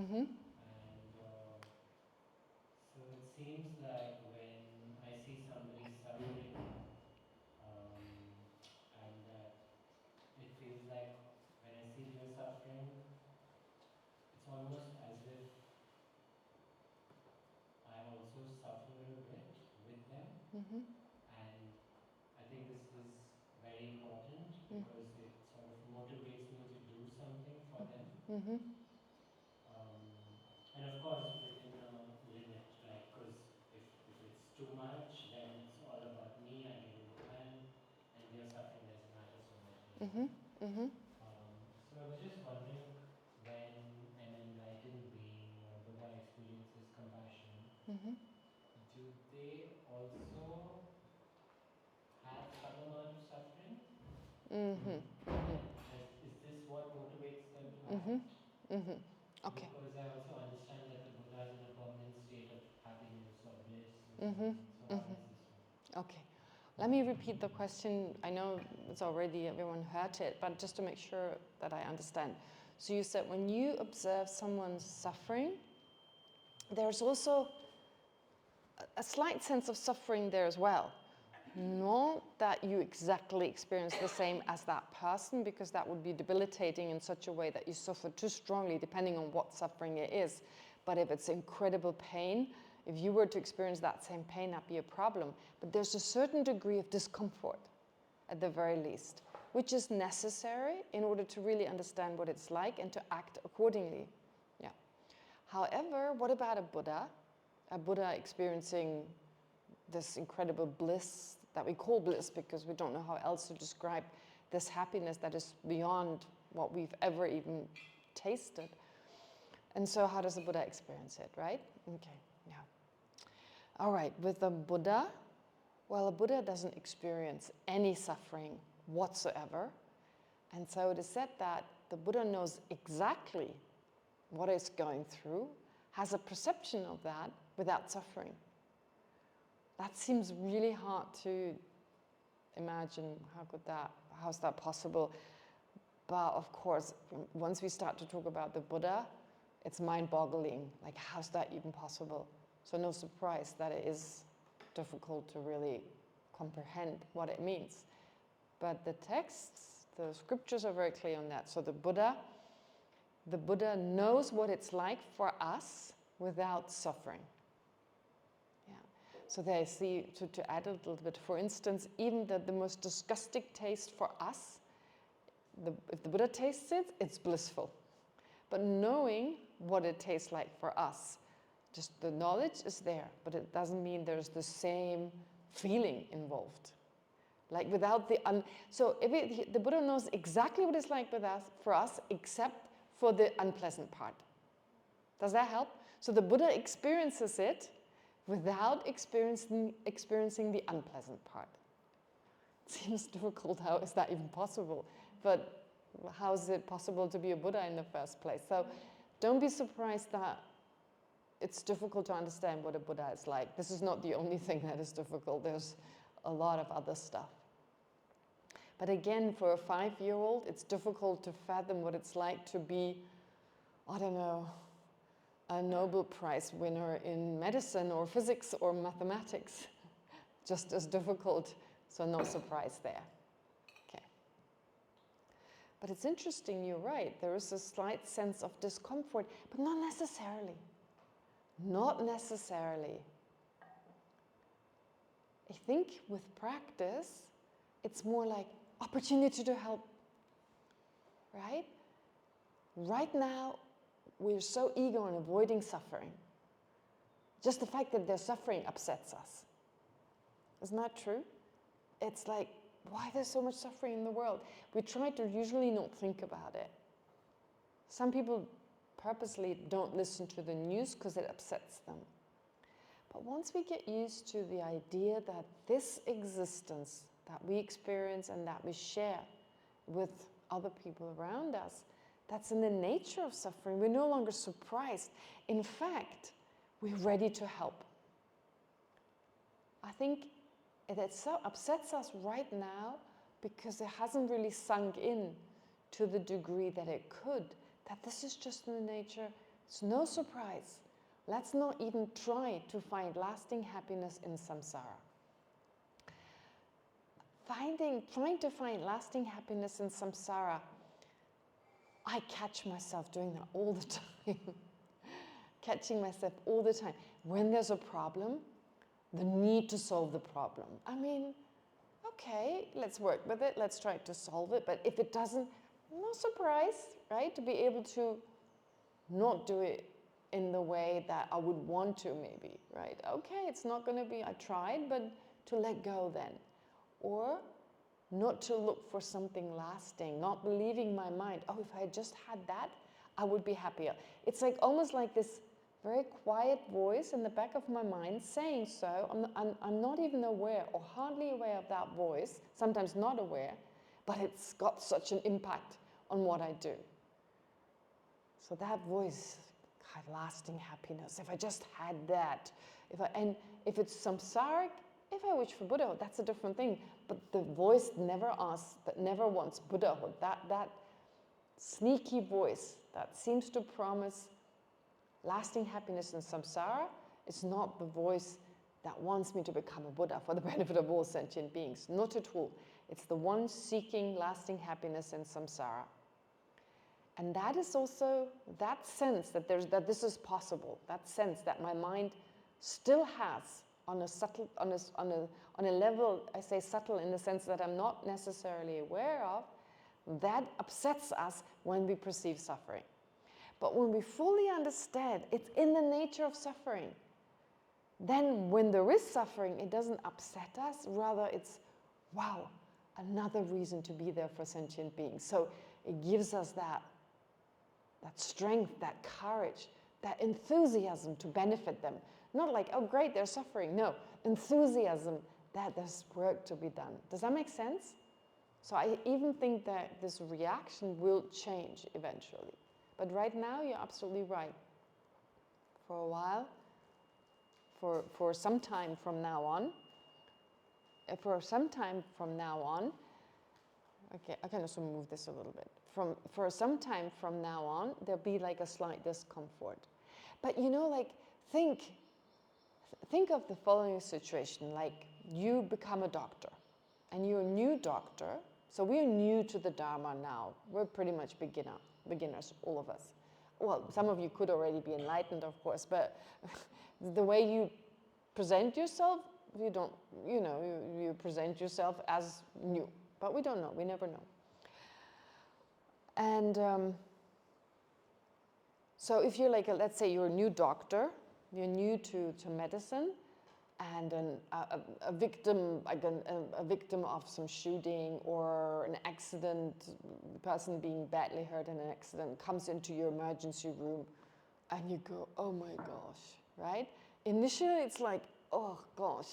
And so it seems like when I see somebody suffering, and it feels like when I see you're suffering, it's almost as if I also suffer a bit with them. And I think this is very important because it sort of motivates me to do something for them. And of course within a limit, like, because if it's too much, then it's all about me, I get overwhelmed, and their suffering doesn't matter so much anymore. So I was just wondering, when an enlightened being or Buddha experiences compassion, do they also have some amount of suffering? Is this what motivates them to act? Okay. Because I also understand that the Buddha is in a permanent state of happiness or bliss. So how does this work? Okay. Let me repeat the question. I know it's already, everyone heard it, but just to make sure that I understand. So you said when you observe someone's suffering, there's also a slight sense of suffering there as well. Not that you exactly experience the same as that person, because that would be debilitating in such a way that you suffer too strongly, depending on what suffering it is. But if it's incredible pain, if you were to experience that same pain, that'd be a problem. But there's a certain degree of discomfort, at the very least, which is necessary in order to really understand what it's like and to act accordingly. Yeah. However, what about a Buddha? A Buddha experiencing this incredible bliss that we call bliss because we don't know how else to describe this happiness that is beyond what we've ever even tasted. And so how does the Buddha experience it, right? Okay, yeah. All right, with the Buddha, well, a Buddha doesn't experience any suffering whatsoever. And so it is said that the Buddha knows exactly what it's going through, has a perception of that without suffering. That seems really hard to imagine. How's that possible? But of course, once we start to talk about the Buddha, it's mind-boggling. Like, how's that even possible? So no surprise that it is difficult to really comprehend what it means. But the texts, the scriptures are very clear on that. So the Buddha knows what it's like for us without suffering. So there I see, to add a little bit, for instance, even the most disgusting taste for us, if the Buddha tastes it, it's blissful. But knowing what it tastes like for us, just the knowledge is there, but it doesn't mean there's the same feeling involved. Like without so the Buddha knows exactly what it's like for us, except for the unpleasant part. Does that help? So the Buddha experiences it without experiencing the unpleasant part. It seems difficult. How is that even possible? But how is it possible to be a Buddha in the first place? So don't be surprised that it's difficult to understand what a Buddha is like. This is not the only thing that is difficult. There's a lot of other stuff. But again, for a 5-year-old, it's difficult to fathom what it's like to be, I don't know, a Nobel Prize winner in medicine or physics or mathematics. Just as difficult, so no surprise there. Okay. But it's interesting, you're right, there is a slight sense of discomfort, but not necessarily. Not necessarily. I think with practice, it's more like opportunity to help, right? Right now, we're so eager on avoiding suffering. Just the fact that there's suffering upsets us. Isn't that true? It's like, why there's so much suffering in the world? We try to usually not think about it. Some people purposely don't listen to the news because it upsets them. But once we get used to the idea that this existence that we experience and that we share with other people around us, that's in the nature of suffering, we're no longer surprised. In fact, we're ready to help. I think it so upsets us right now because it hasn't really sunk in to the degree that it could, that this is just in the nature It's no surprise. Let's not even try to find lasting happiness in samsara. Trying to find lasting happiness in samsara, I catch myself doing that all the time. Catching myself all the time. When there's a problem, the need to solve the problem. I mean, okay, let's work with it, let's try to solve it, but if it doesn't, no surprise, right? To be able to not do it in the way that I would want to maybe, right? Okay, it's not going to be, I tried, but to let go then. Or not to look for something lasting, not believing my mind, oh, if I had just had that, I would be happier. It's like almost like this very quiet voice in the back of my mind saying so. I'm not even aware or hardly aware of that voice, sometimes not aware, but it's got such an impact on what I do. So that voice, God, lasting happiness, if I just had that. And if it's samsaric, if I wish for Buddhahood, that's a different thing. But the voice never asks, that never wants Buddhahood, that sneaky voice that seems to promise lasting happiness in samsara, it's not the voice that wants me to become a Buddha for the benefit of all sentient beings. Not at all. It's the one seeking lasting happiness in samsara. And that is also that sense that this is possible, that sense that my mind still has on a level, I say subtle in the sense that I'm not necessarily aware of, that upsets us when we perceive suffering. But when we fully understand it's in the nature of suffering, then when there is suffering, it doesn't upset us, rather it's, wow, another reason to be there for sentient beings. So it gives us that strength, that courage, that enthusiasm to benefit them. Not like, oh great, they're suffering. No, enthusiasm that there's work to be done. Does that make sense? So I even think that this reaction will change eventually. But right now, you're absolutely right. For a while, for some time from now on, okay, I can also move this a little bit. For some time from now on, there'll be like a slight discomfort. But you know, like, think of the following situation, like you become a doctor, and you're a new doctor, so we're new to the Dharma now. We're pretty much beginners, all of us. Well, some of you could already be enlightened, of course, but the way you present yourself, you don't, you present yourself as new. But we don't know, we never know. And so if you're like, let's say you're a new doctor, you're new to medicine, and a victim, like a victim of some shooting or an accident, the person being badly hurt in an accident comes into your emergency room, and you go, oh my gosh, right? Initially it's like, oh gosh,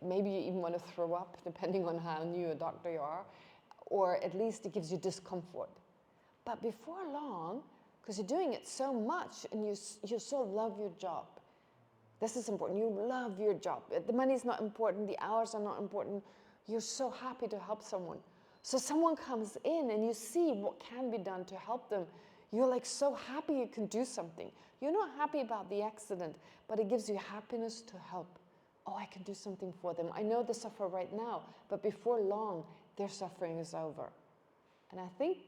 maybe you even want to throw up, depending on how new a doctor you are, or at least it gives you discomfort. But before long, because you're doing it so much and you so love your job. This is important. You love your job. The money's not important. The hours are not important. You're so happy to help someone. So someone comes in and you see what can be done to help them. You're like so happy you can do something. You're not happy about the accident, but it gives you happiness to help. Oh, I can do something for them. I know they suffer right now, but before long, their suffering is over. And I think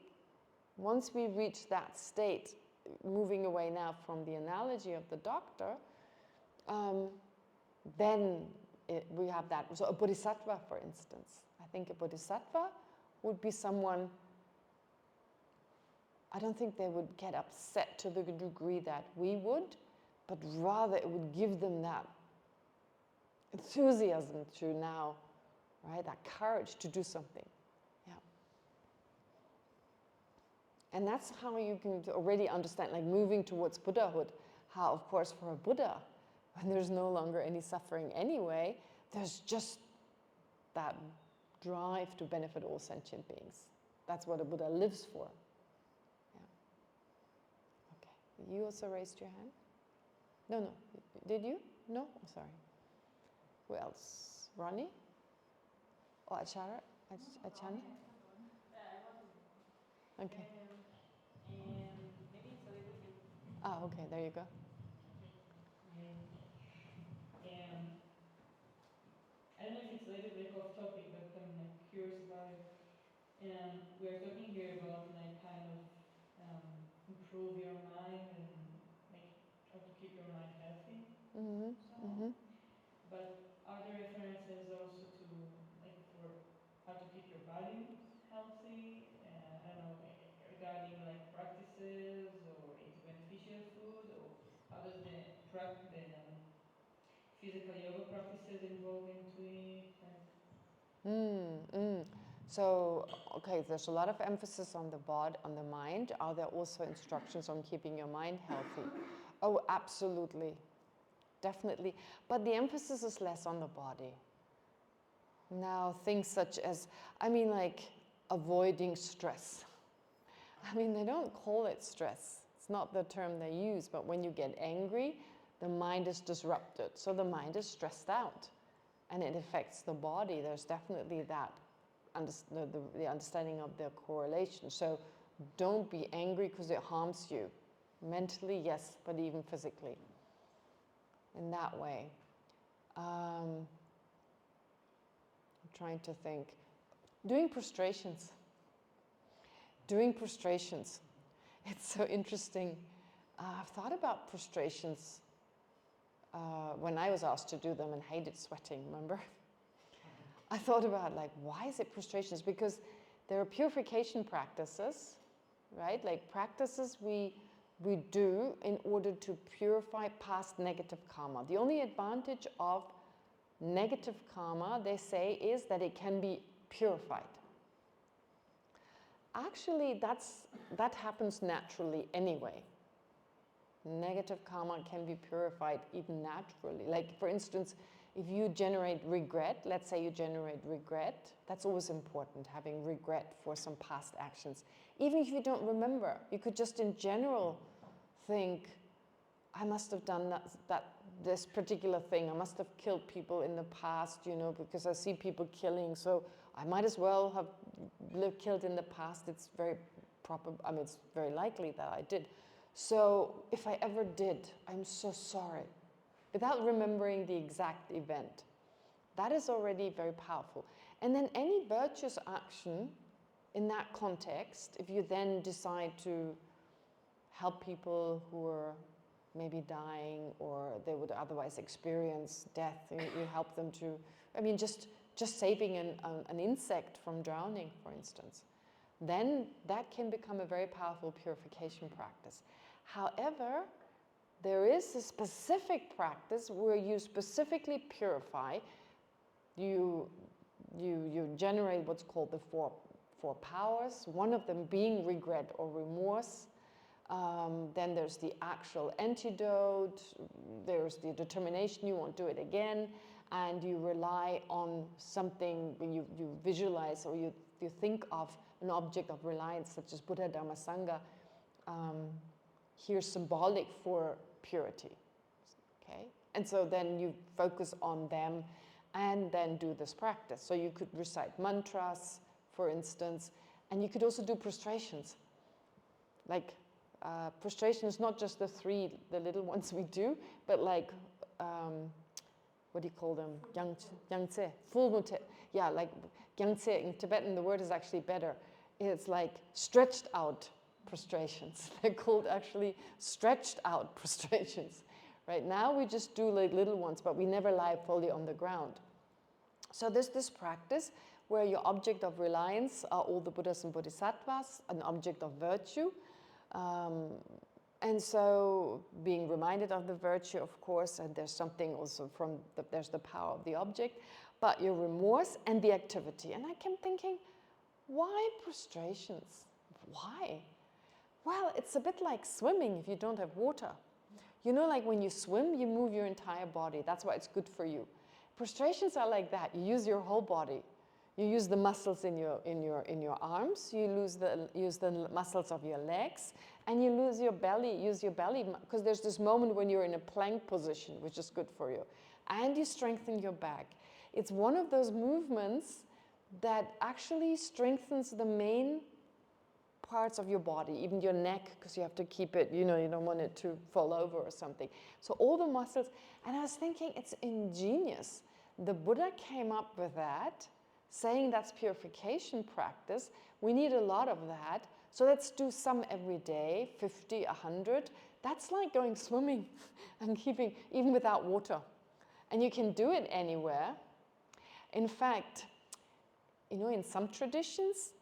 once we reach that state, moving away now from the analogy of the doctor, then we have that. So a bodhisattva, for instance. I think a bodhisattva would be someone, I don't think they would get upset to the degree that we would, but rather it would give them that enthusiasm to now, right, that courage to do something. Yeah. And that's how you can already understand, like moving towards Buddhahood, how, of course, for a Buddha, when there's no longer any suffering anyway, there's just that drive to benefit all sentient beings. That's what a Buddha lives for. Yeah. Okay. You also raised your hand? No. Did you? No? I'm sorry. Who else? Ronnie? Or Achara? Achani? Okay. Maybe it's a little bit Ah, okay, there you go. I don't know if it's a little bit off topic, but I'm like curious about it. We're talking here about like kind of improve your mind and like how to keep your mind healthy. Mm-hmm. Mm-hmm. But are there references also to like for how to keep your body healthy? I don't know, regarding like practices or eat beneficial food, or how does the physical yoga practices involved into it? So, okay, there's a lot of emphasis on the body, on the mind. Are there also instructions on keeping your mind healthy? Oh, absolutely, definitely. But the emphasis is less on the body. Now, things such as, I mean, like avoiding stress. I mean, they don't call it stress. It's not the term they use, but when you get angry, the mind is disrupted. So the mind is stressed out and it affects the body. There's definitely that, the understanding of the correlation. So don't be angry because it harms you. Mentally, yes, but even physically. In that way. I'm trying to think. Doing prostrations. Doing prostrations. It's so interesting. I've thought about prostrations when I was asked to do them and hated sweating, remember? I thought about like, why is it prostrations? Because there are purification practices, right? Like practices we do in order to purify past negative karma. The only advantage of negative karma, they say, is that it can be purified. Actually, that happens naturally anyway. Negative karma can be purified even naturally. Like, for instance, if you generate regret, let's say you generate regret, that's always important, having regret for some past actions. Even if you don't remember, you could just in general think, I must have done this particular thing. I must have killed people in the past, you know, because I see people killing, so I might as well have killed in the past. It's very proper, I mean, it's very likely that I did. So if I ever did, I'm so sorry. Without remembering the exact event. That is already very powerful. And then any virtuous action in that context, if you then decide to help people who are maybe dying or they would otherwise experience death, you help them to, I mean, just saving an insect from drowning, for instance, then that can become a very powerful purification practice. However, there is a specific practice where you specifically purify. You generate what's called the four powers, one of them being regret or remorse. Then there's the actual antidote, there's the determination you won't do it again, and you rely on something, you visualize or you think of an object of reliance such as Buddha, Dharma, Sangha, here symbolic for purity, okay? And so then you focus on them and then do this practice. So you could recite mantras, for instance, and you could also do prostrations. Like prostration is not just the little ones we do, but like, what do you call them? Gyangtse, full mute. Yeah, like Gyangtse in Tibetan, the word is actually better. It's like stretched out prostrations. They're called actually stretched out prostrations. Right now we just do like little ones, but we never lie fully on the ground. So there's this practice where your object of reliance are all the Buddhas and Bodhisattvas, an object of virtue. And so being reminded of the virtue, of course, and there's something also there's the power of the object, but your remorse and the activity. And I kept thinking, why prostrations? Why? Well, it's a bit like swimming if you don't have water. You know, like when you swim, you move your entire body. That's why it's good for you. Prostrations are like that. You use your whole body. You use the muscles in your arms. You use the muscles of your legs, and you use your belly, because there's this moment when you're in a plank position, which is good for you, and you strengthen your back. It's one of those movements that actually strengthens the main parts of your body, even your neck, because you have to keep it, you don't want it to fall over or something. So all the muscles, and I was thinking, it's ingenious. The Buddha came up with that, saying that's purification practice. We need a lot of that. So let's do some every day, 50, 100. That's like going swimming and keeping, even without water. And you can do it anywhere. In fact, in some traditions,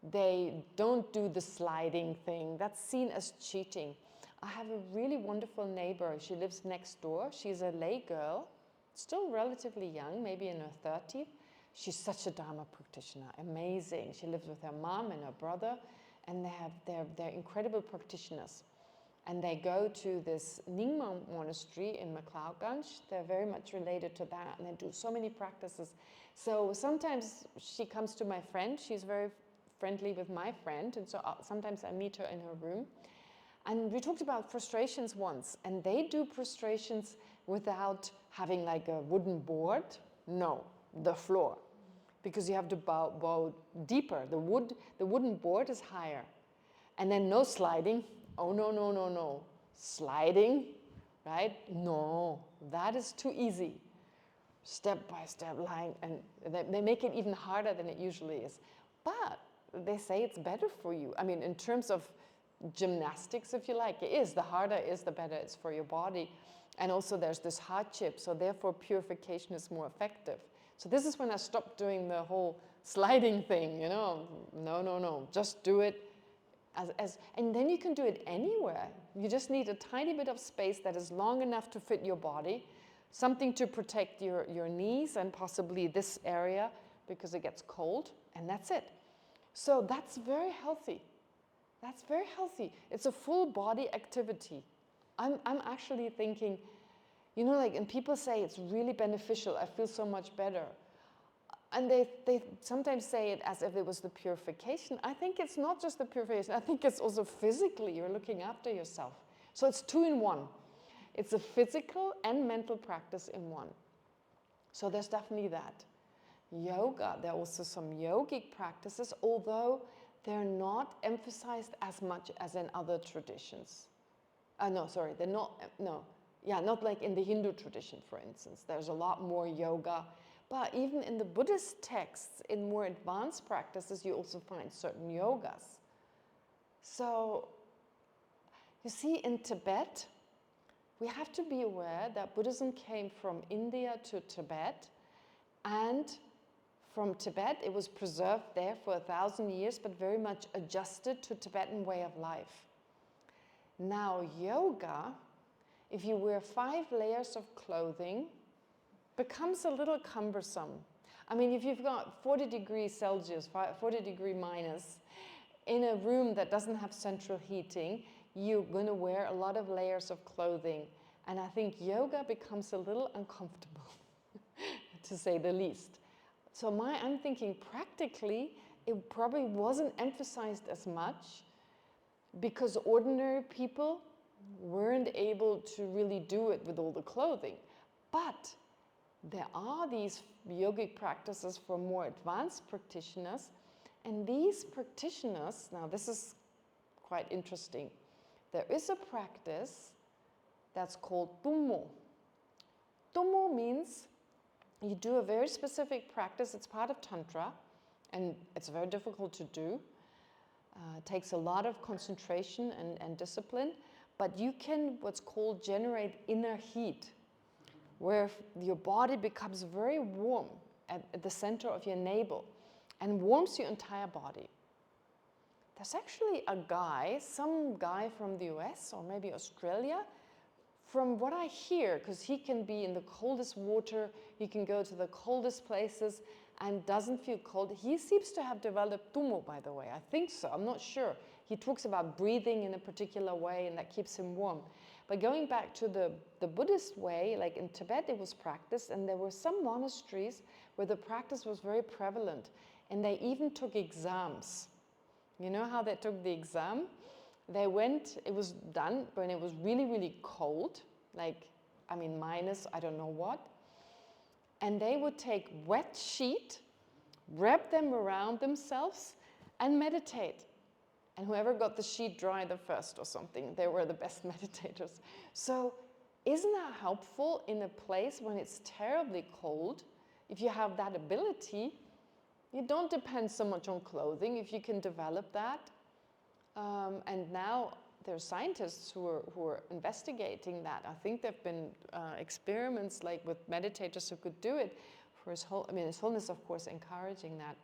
they don't do the sliding thing. That's seen as cheating. I have a really wonderful neighbor. She lives next door. She's a lay girl, still relatively young, maybe in her 30s. She's such a Dharma practitioner, amazing. She lives with her mom and her brother, and they're incredible practitioners. And they go to this Nyingma monastery in McLeodganj. They're very much related to that, and they do so many practices. So sometimes she comes to my friend. She's very friendly with my friend, and so sometimes I meet her in her room. And we talked about prostrations once, and they do prostrations without having like a wooden board. No, the floor, because you have to bow deeper. The wooden board is higher, and then no sliding. Oh, no. Sliding, right? No, that is too easy. Step by step line, and they make it even harder than it usually is. But they say it's better for you. I mean, in terms of gymnastics, if you like, it is. The harder it is, the better it's for your body. And also there's this hardship, so therefore purification is more effective. So this is when I stopped doing the whole sliding thing, No, just do it. And then you can do it anywhere. You just need a tiny bit of space that is long enough to fit your body, something to protect your knees and possibly this area because it gets cold, and that's it. So that's very healthy. That's very healthy. It's a full body activity. I'm actually thinking, and people say it's really beneficial. I feel so much better. And they sometimes say it as if it was the purification. I think it's not just the purification. I think it's also physically, you're looking after yourself. So it's 2 in 1. It's a physical and mental practice in one. So there's definitely that. Yoga, there are also some yogic practices, although they're not emphasized as much as in other traditions. Not like in the Hindu tradition, for instance. There's a lot more yoga. But even in the Buddhist texts, in more advanced practices, you also find certain yogas. So, you see, in Tibet, we have to be aware that Buddhism came from India to Tibet, and from Tibet, it was preserved there for 1,000 years, but very much adjusted to Tibetan way of life. Now, yoga, if you wear 5 layers of clothing, becomes a little cumbersome. I mean, if you've got 40 degrees Celsius, 40 degree minus, in a room that doesn't have central heating, you're going to wear a lot of layers of clothing. And I think yoga becomes a little uncomfortable, to say the least. So I'm thinking practically, it probably wasn't emphasized as much because ordinary people weren't able to really do it with all the clothing. But there are these yogic practices for more advanced practitioners, and these practitioners, now this is quite interesting, there is a practice that's called tummo. Tummo means you do a very specific practice. It's part of Tantra, and it's very difficult to do. It takes a lot of concentration and discipline, but you can what's called generate inner heat, where your body becomes very warm at the center of your navel and warms your entire body. There's actually some guy from the US or maybe Australia, from what I hear, because he can be in the coldest water, he can go to the coldest places and doesn't feel cold. He seems to have developed tummo, by the way. I think so, I'm not sure. He talks about breathing in a particular way and that keeps him warm. But going back to the Buddhist way, like in Tibet it was practiced, and there were some monasteries where the practice was very prevalent, and they even took exams. You know how they took the exam? It was done when it was really, really cold, minus I don't know what, and they would take wet sheet, wrap them around themselves, and meditate. And whoever got the sheet dry the first or something, they were the best meditators. So isn't that helpful in a place when it's terribly cold? If you have that ability, you don't depend so much on clothing, if you can develop that. And now there are scientists who are investigating that. I think there have been experiments like with meditators who could do it for His Holiness, of course, encouraging that.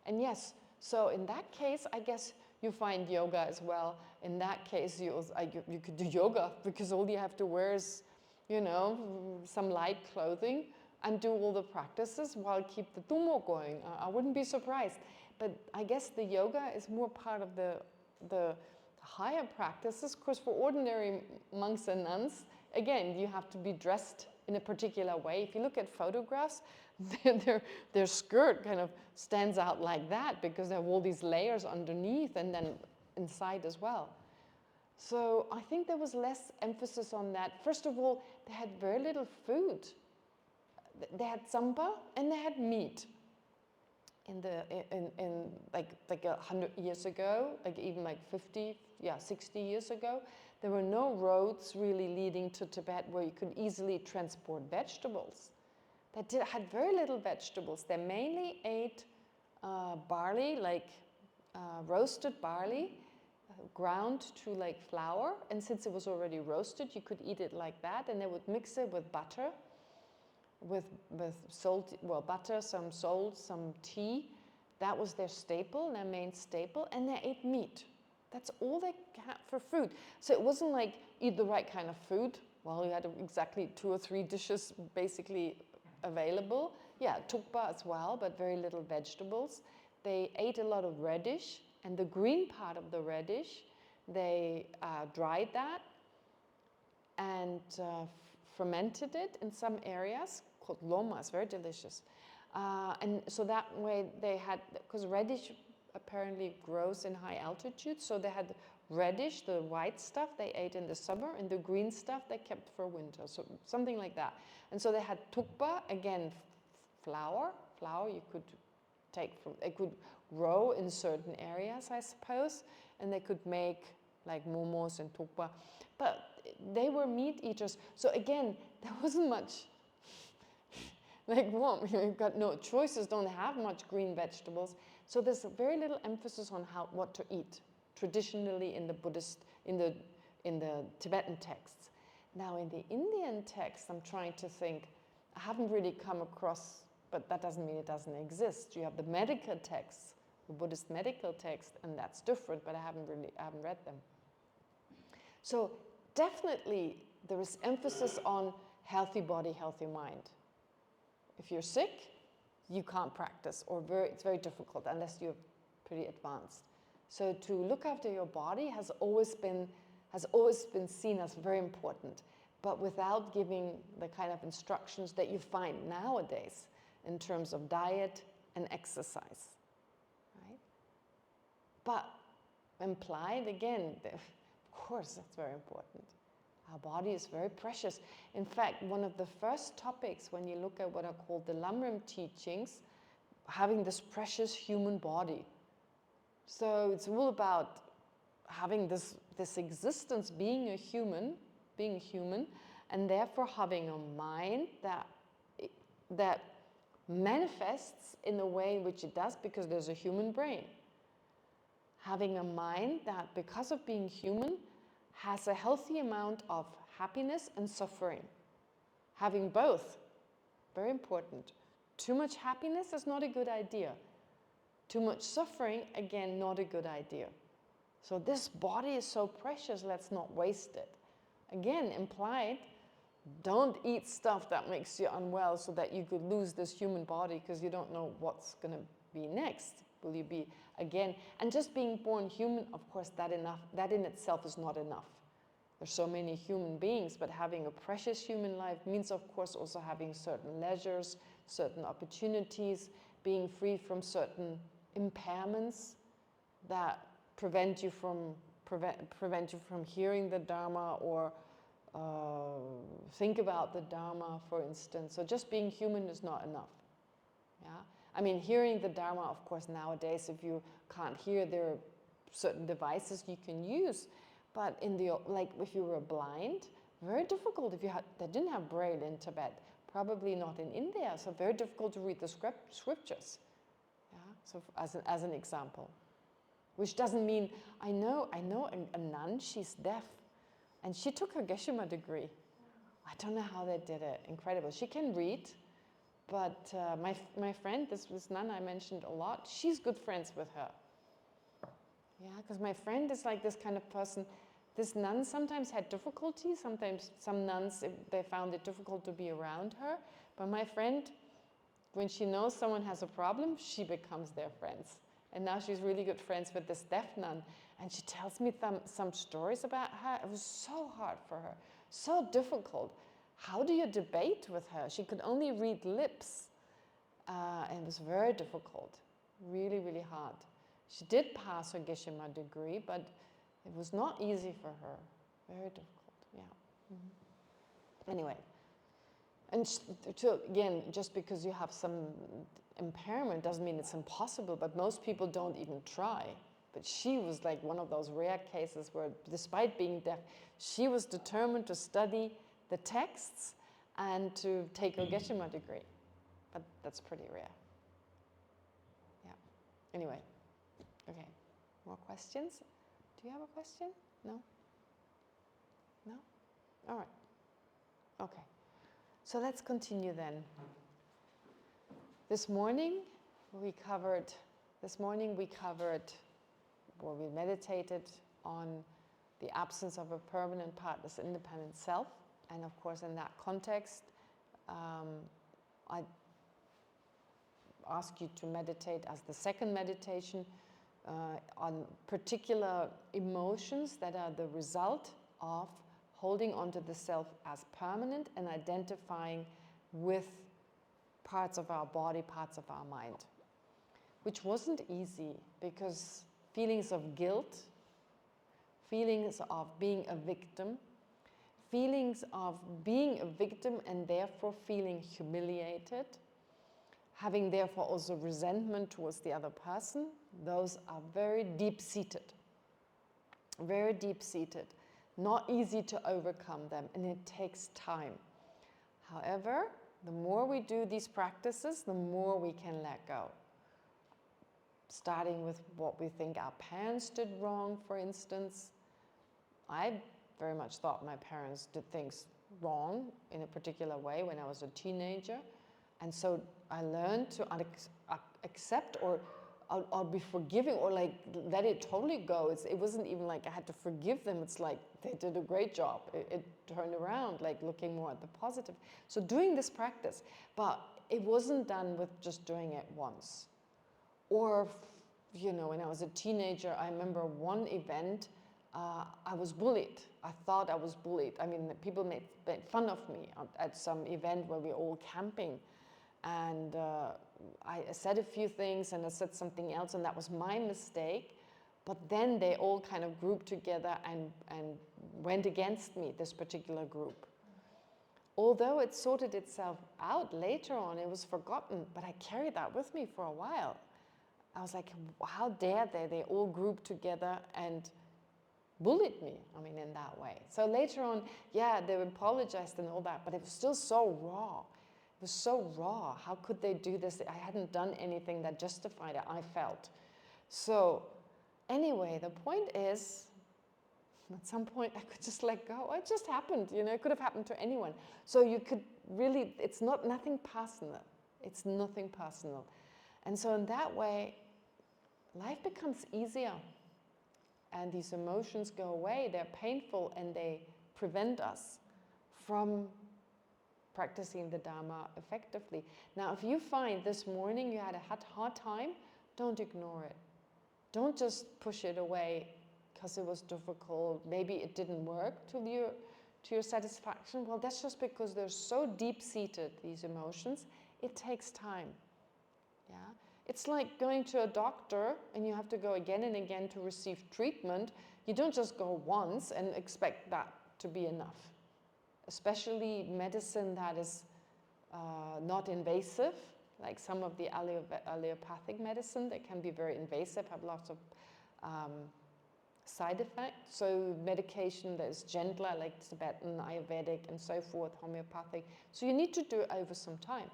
And yes, so in that case, I guess you find yoga as well. In that case, you could do yoga because all you have to wear is, you know, some light clothing and do all the practices while keep the tummo going. I wouldn't be surprised. But I guess the yoga is more part of the higher practices. Of course, for ordinary monks and nuns, again, you have to be dressed in a particular way. If you look at photographs, their skirt kind of stands out like that because they have all these layers underneath and then inside as well. So I think there was less emphasis on that. First of all, they had very little food. They had samba and they had meat. In like 100 years ago, like even like 60 years ago, there were no roads really leading to Tibet where you could easily transport vegetables. They had very little vegetables. They mainly ate barley, like roasted barley, ground to like flour. And since it was already roasted, you could eat it like that. And they would mix it with butter, with salt, well, butter, some salt, some tea. That was their staple, their main staple. And they ate meat. That's all they had for food. So it wasn't like eat the right kind of food. Well, you had exactly 2 or 3 dishes basically available. Yeah, tukpa as well, but very little vegetables. They ate a lot of radish, and the green part of the radish, they dried that and fermented it in some areas, called loma. It's very delicious. And so that way they had, because radish apparently grows in high altitude, so they had radish, the white stuff they ate in the summer, and the green stuff they kept for winter, so something like that. And so they had tukpa, again, flour you could take from, it could grow in certain areas, I suppose, and they could make like momos and tukpa, but they were meat eaters. So again, there wasn't much, like, well, you've got no choices, don't have much green vegetables. So there's very little emphasis on what to eat traditionally in the Buddhist, in the Tibetan texts. Now in the Indian text, I'm trying to think, I haven't really come across, but that doesn't mean it doesn't exist. You have the medical texts, the Buddhist medical text, and that's different, but I haven't read them. So definitely there is emphasis on healthy body, healthy mind. If you're sick, you can't practice, or it's very difficult unless you're pretty advanced. So to look after your body has always been seen as very important, but without giving the kind of instructions that you find nowadays in terms of diet and exercise, right? But implied, again, of course, that's very important. Our body is very precious. In fact, one of the first topics when you look at what are called the Lamrim teachings, having this precious human body. So it's all about having this existence, being a human, and therefore having a mind that manifests in the way in which it does because there's a human brain. Having a mind that, because of being human, has a healthy amount of happiness and suffering. Having both, very important. Too much happiness is not a good idea. Too much suffering, again, not a good idea. So this body is so precious, let's not waste it. Again, implied, don't eat stuff that makes you unwell so that you could lose this human body because you don't know what's going to be next. Will you be again? And just being born human, of course, that in itself is not enough. There's so many human beings, but having a precious human life means, of course, also having certain leisures, certain opportunities, being free from certain impairments that prevent you from hearing the Dharma or think about the Dharma, for instance. So just being human is not enough. Yeah, I mean, hearing the Dharma, of course, nowadays, if you can't hear, there are certain devices you can use. But in the, like if you were blind, very difficult if you had, they didn't have Braille in Tibet, probably not in India, so very difficult to read the scriptures. Yeah? So as an example. Which doesn't mean, I know a nun, she's deaf, and she took her Geshema degree. I don't know how they did it, incredible. She can read, but my friend, this nun I mentioned a lot, she's good friends with her. Yeah, because my friend is like this kind of person. This nun sometimes had difficulty, sometimes some nuns, they found it difficult to be around her, but my friend, when she knows someone has a problem, she becomes their friends. And now she's really good friends with this deaf nun. And she tells me some stories about her. It was so hard for her, so difficult. How do you debate with her? She could only read lips. And it was very difficult, really, really hard. She did pass her Geshema degree, but it was not easy for her. Very difficult, yeah. Mm-hmm. Anyway, and again, just because you have some impairment doesn't mean it's impossible, but most people don't even try. But she was like one of those rare cases where, despite being deaf, she was determined to study the texts and to take her Geshema degree. But that's pretty rare. Yeah. Anyway, okay. More questions? Do you have a question? No? No? All right. Okay. So let's continue then. This morning we covered, or we meditated on the absence of a permanent partless independent self. And of course, in that context, I ask you to meditate as the second meditation on particular emotions that are the result of holding onto the self as permanent and identifying with parts of our body, parts of our mind, which wasn't easy because feelings of guilt, feelings of being a victim, feelings of being a victim and therefore feeling humiliated, having therefore also resentment towards the other person, those are very deep-seated, not easy to overcome them, and it takes time. However, the more we do these practices, the more we can let go. Starting with what we think our parents did wrong, for instance. I very much thought my parents did things wrong in a particular way when I was a teenager. And so I learned to accept or be forgiving or like let it totally go. It wasn't even like I had to forgive them. It's like they did a great job. It turned around, like looking more at the positive. So doing this practice, but it wasn't done with just doing it once. Or, you know, when I was a teenager, I remember one event, I was bullied. I thought I was bullied. I mean, people made fun of me at some event where we were all camping. And I said a few things and I said something else, and that was my mistake. But then they all kind of grouped together and went against me, this particular group. Although it sorted itself out later on, it was forgotten, but I carried that with me for a while. I was like, how dare they? They all grouped together and bullied me, I mean, in that way. So later on, yeah, they apologized and all that, but it was still so raw. It was so raw. How could they do this? I hadn't done anything that justified it, I felt. So anyway, the point is, at some point I could just let go. It just happened, you know, it could have happened to anyone. So you could really, it's nothing personal. It's nothing personal. And so in that way, life becomes easier. And these emotions go away. They're painful and they prevent us from practicing the Dharma effectively. Now, if you find this morning you had a hard time, don't ignore it. Don't just push it away because it was difficult. Maybe it didn't work to your satisfaction. Well, that's just because they're so deep-seated, these emotions. It takes time. Yeah? It's like going to a doctor and you have to go again and again to receive treatment. You don't just go once and expect that to be enough. Especially medicine that is not invasive, like some of the allopathic medicine that can be very invasive, have lots of side effect. So medication that is gentler, like Tibetan, Ayurvedic, and so forth, homeopathic. So you need to do it over some time.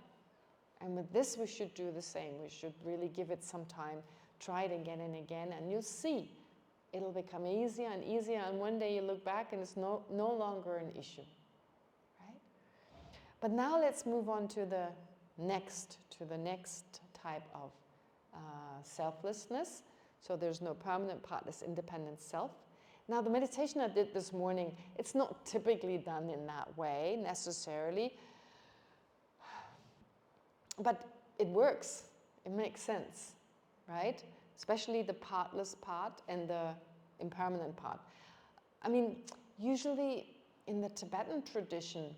And with this, we should do the same. We should really give it some time, try it again and again, and you'll see it'll become easier and easier. And one day you look back and it's no longer an issue, right? But now let's move on to the next type of selflessness. So there's no permanent, partless, independent self. Now the meditation I did this morning, it's not typically done in that way necessarily, but it works. It makes sense, right? Especially the partless part and the impermanent part. I mean, usually in the Tibetan tradition,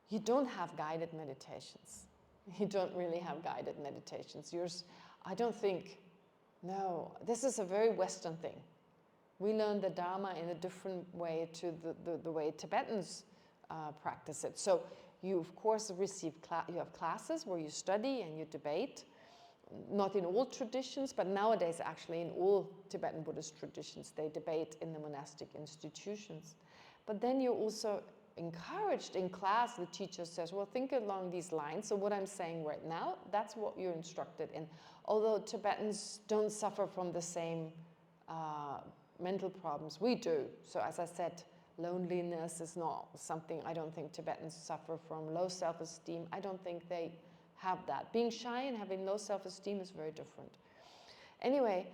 you don't have guided meditations. You don't really have guided meditations. I don't think, no, this is a very Western thing. We learn the Dharma in a different way to the way Tibetans practice it. So you, of course, you have classes where you study and you debate. Not in all traditions, but nowadays actually in all Tibetan Buddhist traditions, they debate in the monastic institutions. But then you're also encouraged in class, the teacher says, well, think along these lines. So what I'm saying right now, that's what you're instructed in. Although Tibetans don't suffer from the same mental problems we do. So as I said, loneliness is not something I don't think Tibetans suffer from. Low self-esteem, I don't think they have that. Being shy and having low self-esteem is very different. Anyway,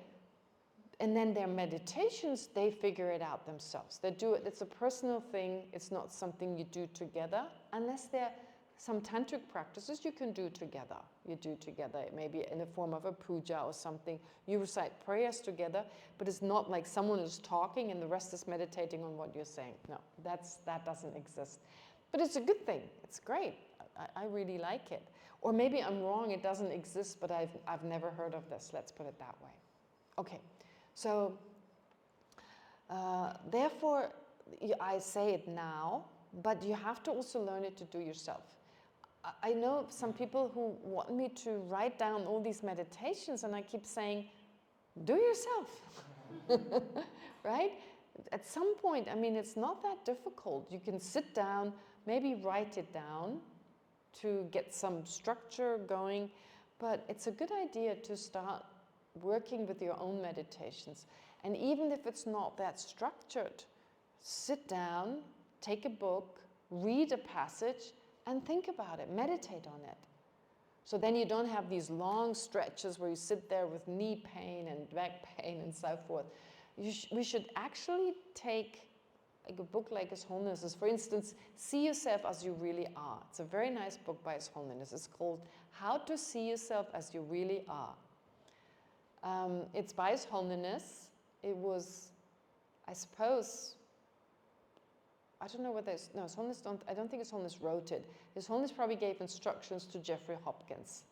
and then their meditations, they figure it out themselves. They do it, it's a personal thing, it's not something you do together, unless there are some tantric practices you can do together. You do together, maybe in the form of a puja or something. You recite prayers together, but it's not like someone is talking and the rest is meditating on what you're saying. No, that doesn't exist. But it's a good thing, it's great. I really like it. Or maybe I'm wrong, it doesn't exist, but I've never heard of this, let's put it that way. Okay, so therefore, I say it now, but you have to also learn it to do yourself. I know some people who want me to write down all these meditations, and I keep saying, do yourself, right? At some point, I mean, it's not that difficult. You can sit down, maybe write it down to get some structure going, but it's a good idea to start working with your own meditations. And even if it's not that structured, sit down, take a book, read a passage, and think about it, meditate on it. So then you don't have these long stretches where you sit there with knee pain and back pain and so forth. We should actually take like a book like His Holiness is, for instance, See Yourself as You Really Are. It's a very nice book by His Holiness. It's called How to See Yourself as You Really Are. It's by His Holiness. It was, I suppose, I don't know whether it's, no, His Holiness I don't think His Holiness wrote it. His Holiness probably gave instructions to Jeffrey Hopkins.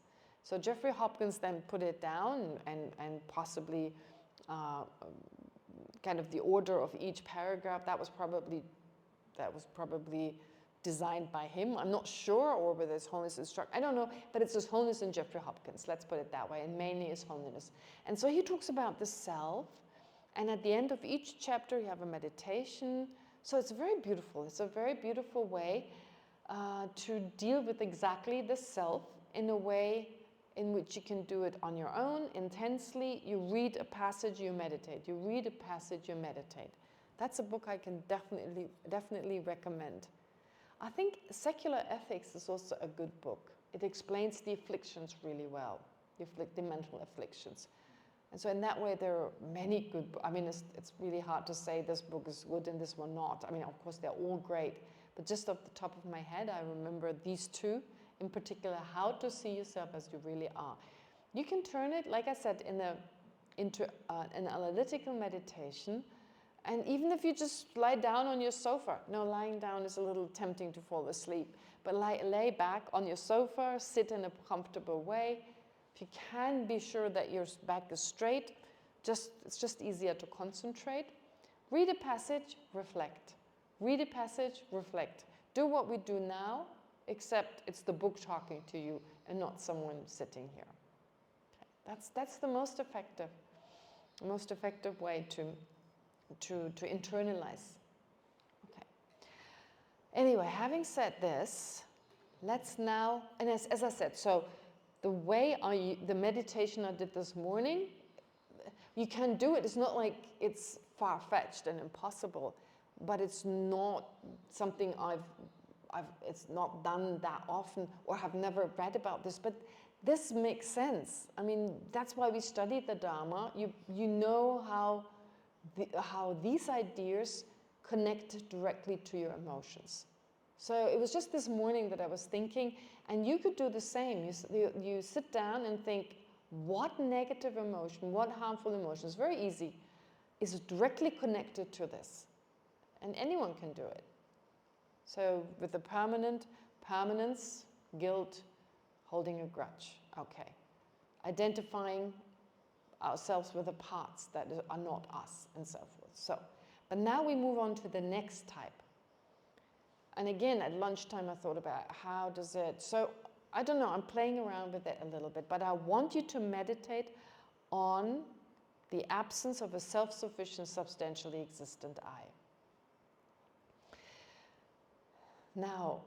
So Jeffrey Hopkins then put it down and possibly kind of the order of each paragraph, that was probably designed by him. I'm not sure, or whether His Holiness instruct, I don't know, but it's His Holiness and Jeffrey Hopkins, let's put it that way, and mainly His Holiness. And so he talks about the self, and at the end of each chapter you have a meditation. So it's very beautiful. It's a very beautiful way to deal with exactly the self in a way in which you can do it on your own, intensely. You read a passage, you meditate. You read a passage, you meditate. That's a book I can definitely recommend. I think Secular Ethics is also a good book. It explains the afflictions really well, the mental afflictions. And so in that way, there are many good books. I mean, it's really hard to say this book is good and this one not. I mean, of course, they're all great. But just off the top of my head, I remember these two, in particular, How to See Yourself as You Really Are. You can turn it, like I said, into an analytical meditation. And even if you just lie down on your sofa, no, lying down is a little tempting to fall asleep, but lay back on your sofa, sit in a comfortable way. If you can be sure that your back is straight, it's just easier to concentrate. Read a passage, reflect. Read a passage, reflect. Do what we do now, except it's the book talking to you and not someone sitting here. Okay. That's the most effective. The most effective way to internalize. Okay. Anyway, having said this, let's now, and as I said, so the way the meditation I did this morning, you can do it. It's not like it's far-fetched and impossible, but it's not something it's not done that often, or have never read about this, but this makes sense. I mean, that's why we study the Dharma. You know how these ideas connect directly to your emotions. So it was just this morning that I was thinking, and you could do the same. You sit down and think, what negative emotion, what harmful emotion, it's very easy, is directly connected to this. And anyone can do it. So with the permanence, guilt, holding a grudge. Okay. Identifying ourselves with the parts that are not us, and so forth. So, but now we move on to the next type. And again, at lunchtime, I thought about how does it, so I don't know, I'm playing around with it a little bit, but I want you to meditate on the absence of a self-sufficient, substantially existent I. Now,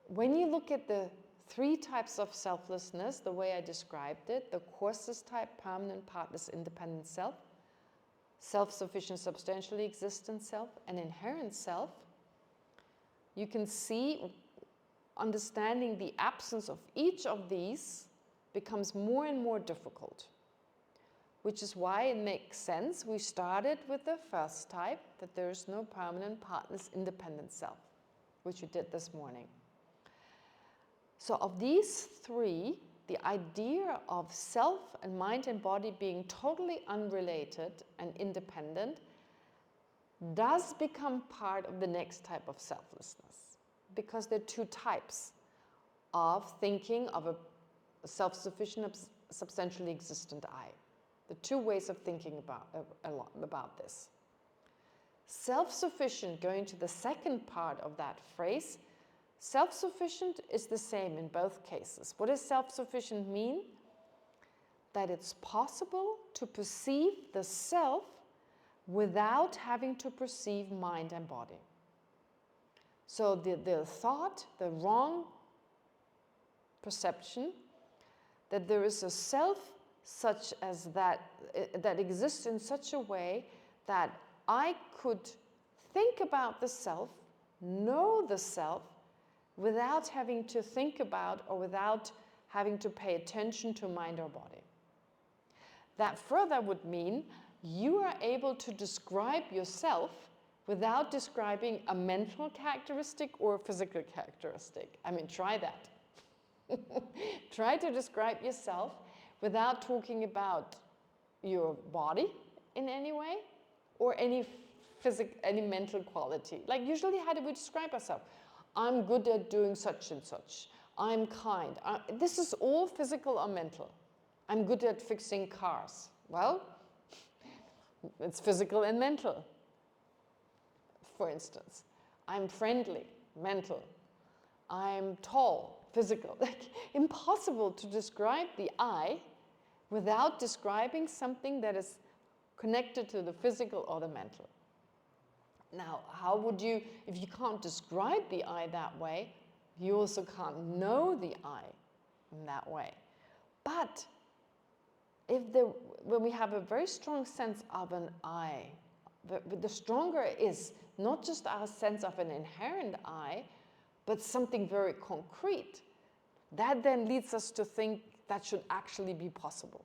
when you look at the 3 types of selflessness, the way I described it, the coarsest type, permanent, partless, independent self, self-sufficient, substantially existent self, and inherent self, you can see understanding the absence of each of these becomes more and more difficult, which is why it makes sense. We started with the first type, that there is no permanent, partless, independent self, which we did this morning. So of these 3, the idea of self and mind and body being totally unrelated and independent does become part of the next type of selflessness, because there are 2 types of thinking of a self-sufficient, substantially existent I. The 2 ways of thinking about this. Self-sufficient, going to the second part of that phrase, self-sufficient is the same in both cases. What does self-sufficient mean? That it's possible to perceive the self without having to perceive mind and body. So the thought, the wrong perception, that there is a self such as that exists in such a way that I could think about the self, know the self, without having to think about or without having to pay attention to mind or body. That further would mean you are able to describe yourself without describing a mental characteristic or a physical characteristic. I mean, try that. Try to describe yourself without talking about your body in any way or any mental quality. Like usually, how do we describe ourselves? I'm good at doing such and such. I'm kind. This is all physical or mental. I'm good at fixing cars. Well, it's physical and mental. For instance, I'm friendly, mental. I'm tall, physical. Like, impossible to describe the I without describing something that is connected to the physical or the mental. Now, how would you, if you can't describe the I that way, you also can't know the I in that way. But when we have a very strong sense of an I, the stronger it is not just our sense of an inherent I, but something very concrete. That then leads us to think that should actually be possible.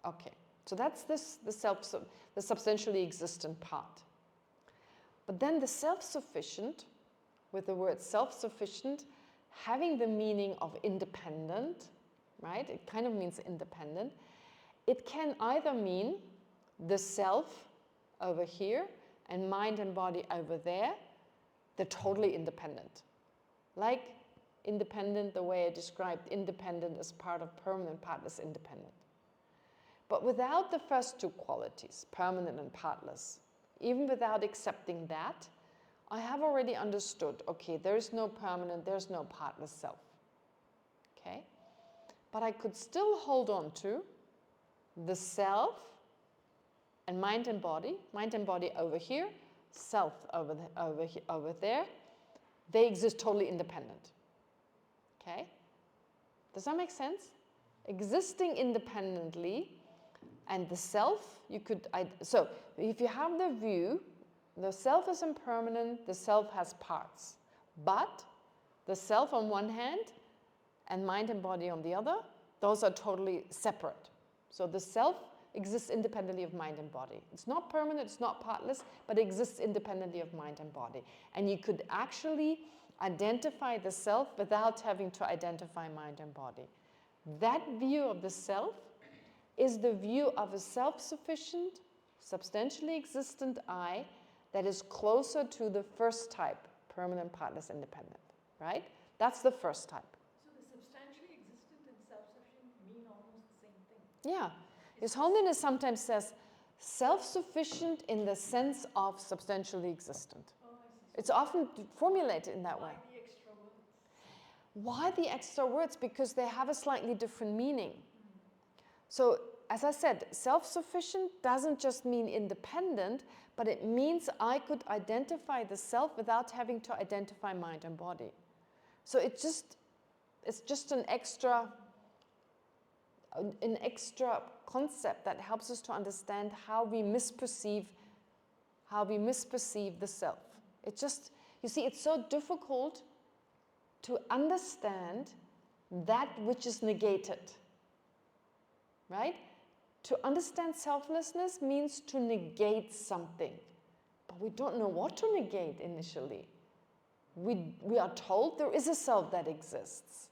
Okay, so that's the substantially existent part. But then the self-sufficient, with the word self-sufficient, having the meaning of independent, right? It kind of means independent. It can either mean the self over here and mind and body over there. They're totally independent. Like independent, the way I described independent as part of permanent, partless, independent. But without the first 2 qualities, permanent and partless, even without accepting that, I have already understood, okay, there is no permanent, there's no partless self. Okay? But I could still hold on to the self and mind and body over here, self over there, they exist totally independent. Okay? Does that make sense? Existing independently, and the self, so if you have the view, the self is impermanent, the self has parts. But the self on one hand and mind and body on the other, those are totally separate. So the self exists independently of mind and body. It's not permanent, it's not partless, but it exists independently of mind and body. And you could actually identify the self without having to identify mind and body. That view of the self is the view of a self-sufficient, substantially existent I that is closer to the first type, permanent, partless, independent, right? That's the first type. So the substantially existent and self-sufficient mean almost the same thing. Yeah. His Holiness sometimes says self-sufficient in the sense of substantially existent. Oh, I see. It's often formulated in that way. Why the extra words? Why the extra words? Because they have a slightly different meaning. So, as I said, self-sufficient doesn't just mean independent, but it means I could identify the self without having to identify mind and body. So it's just an extra concept that helps us to understand how we misperceive the self. It's just, you see, it's so difficult to understand that which is negated, right? To understand selflessness means to negate something, but we don't know what to negate initially. We are told there is a self that exists.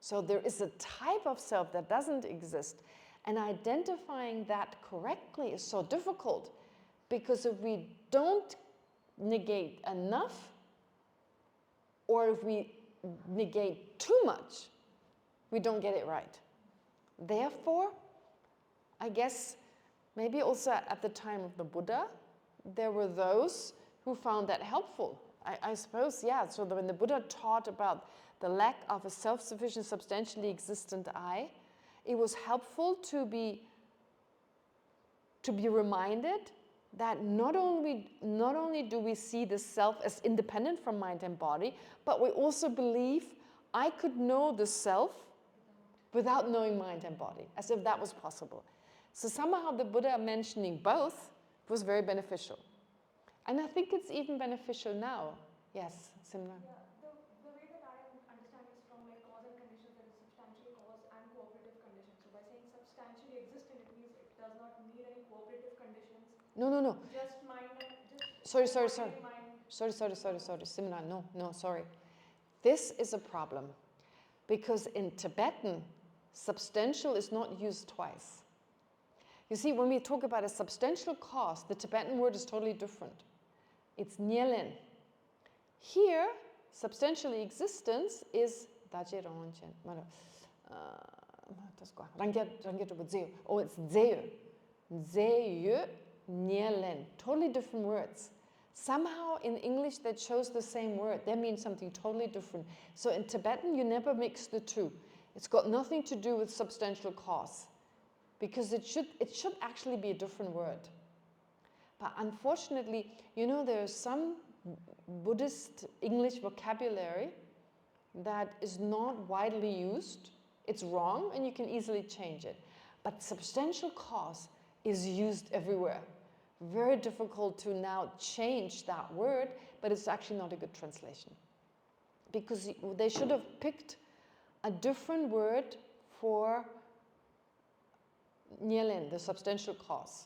So there is a type of self that doesn't exist. And identifying that correctly is so difficult, because if we don't negate enough, or if we negate too much, we don't get it right. Therefore, I guess maybe also at the time of the Buddha, there were those who found that helpful. I suppose, yeah, so when the Buddha taught about the lack of a self-sufficient, substantially existent I, it was helpful to be reminded that not only do we see the self as independent from mind and body, but we also believe I could know the self without knowing mind and body, as if that was possible. So somehow the Buddha mentioning both was very beneficial. And I think it's even beneficial now. Yes, Simla? Yeah, the way that I understand is from like cause and conditions, there is substantial cause and cooperative conditions. So by saying substantially existent, it means it does not need any cooperative conditions. No. Just mind and just Sorry. mind. Sorry, Simla, no, sorry. This is a problem, because in Tibetan, substantial is not used twice. You see, when we talk about a substantial cause, the Tibetan word is totally different. It's nyelen. Here, substantially existence is oh, it's zeu, nyelen. Totally different words. Somehow in English they chose the same word. They mean something totally different. So in Tibetan you never mix the two. It's got nothing to do with substantial cause, because it should actually be a different word. But unfortunately, you know, there's some Buddhist English vocabulary that is not widely used. It's wrong and you can easily change it. But substantial cause is used everywhere. Very difficult to now change that word, but it's actually not a good translation. Because they should have picked a different word for nyelen, the substantial cause.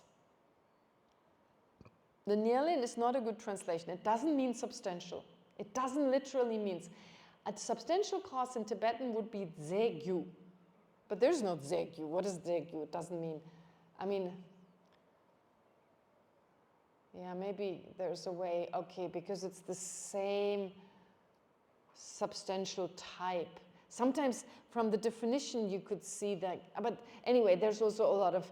The nyelen is not a good translation. It doesn't mean substantial. It doesn't literally mean. A substantial cause in Tibetan would be zegyu. But there's no zegyu. What is zegyu? It doesn't mean, yeah, maybe there's a way, okay, because it's the same substantial type. Sometimes from the definition you could see that, but anyway, there's also a lot of,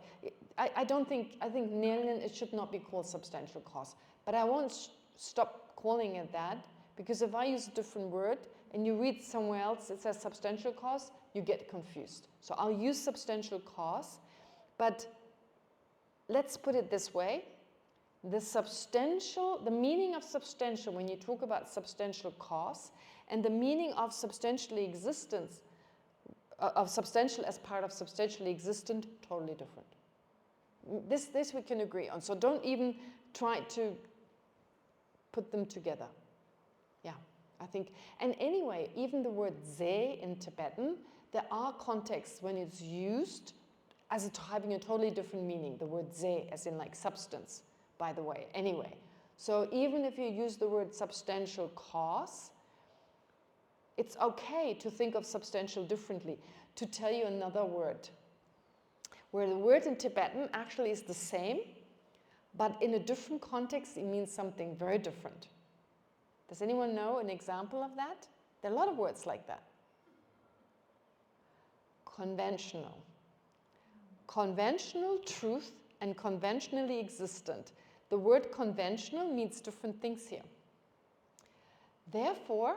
I think nyelen, it should not be called substantial cause. But I won't stop calling it that, because if I use a different word and you read somewhere else it says substantial cause, you get confused. So I'll use substantial cause, but let's put it this way. The meaning of substantial, when you talk about substantial cause, and the meaning of substantially existence, of substantial as part of substantially existent, totally different. This we can agree on. So don't even try to put them together. Yeah, I think. And anyway, even the word ze in Tibetan, there are contexts when it's used as having a totally different meaning. The word ze, as in like substance, by the way. Anyway, so even if you use the word substantial cause, it's okay to think of substantial differently. To tell you another word, where the word in Tibetan actually is the same, but in a different context, it means something very different. Does anyone know an example of that? There are a lot of words like that. Conventional. Conventional truth and conventionally existent. The word conventional means different things here. Therefore,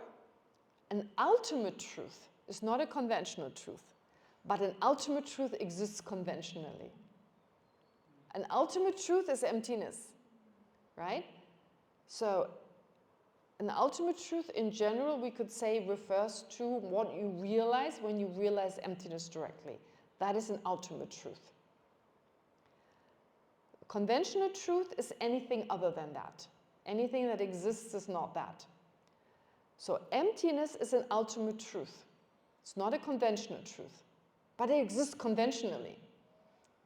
an ultimate truth is not a conventional truth, but an ultimate truth exists conventionally. An ultimate truth is emptiness, right? So, an ultimate truth in general, we could say, refers to what you realize when you realize emptiness directly. That is an ultimate truth. Conventional truth is anything other than that. Anything that exists is not that. So emptiness is an ultimate truth. It's not a conventional truth, but it exists conventionally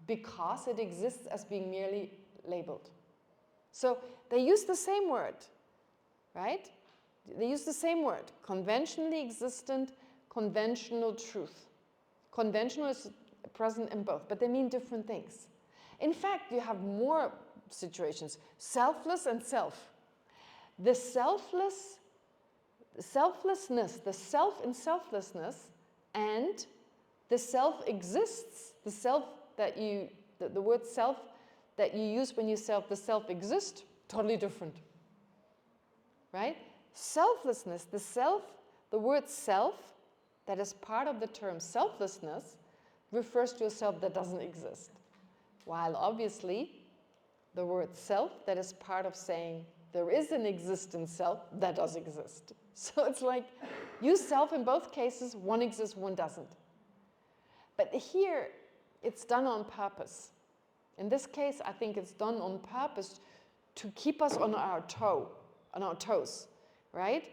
because it exists as being merely labeled. So they use the same word, right? They use the same word, conventionally existent, conventional truth. Conventional is present in both, but they mean different things. In fact, you have more situations, selfless and self. The selflessness, the self in selflessness, and the self exists, the self that you, the word self that you use when you self, the self exists, totally different, right? Selflessness, the self, the word self that is part of the term selflessness refers to a self that doesn't exist. While obviously the word self that is part of saying there is an existent self that does exist. So it's like use self in both cases, one exists, one doesn't. But here it's done on purpose. In this case, I think it's done on purpose to keep us on our toes, right?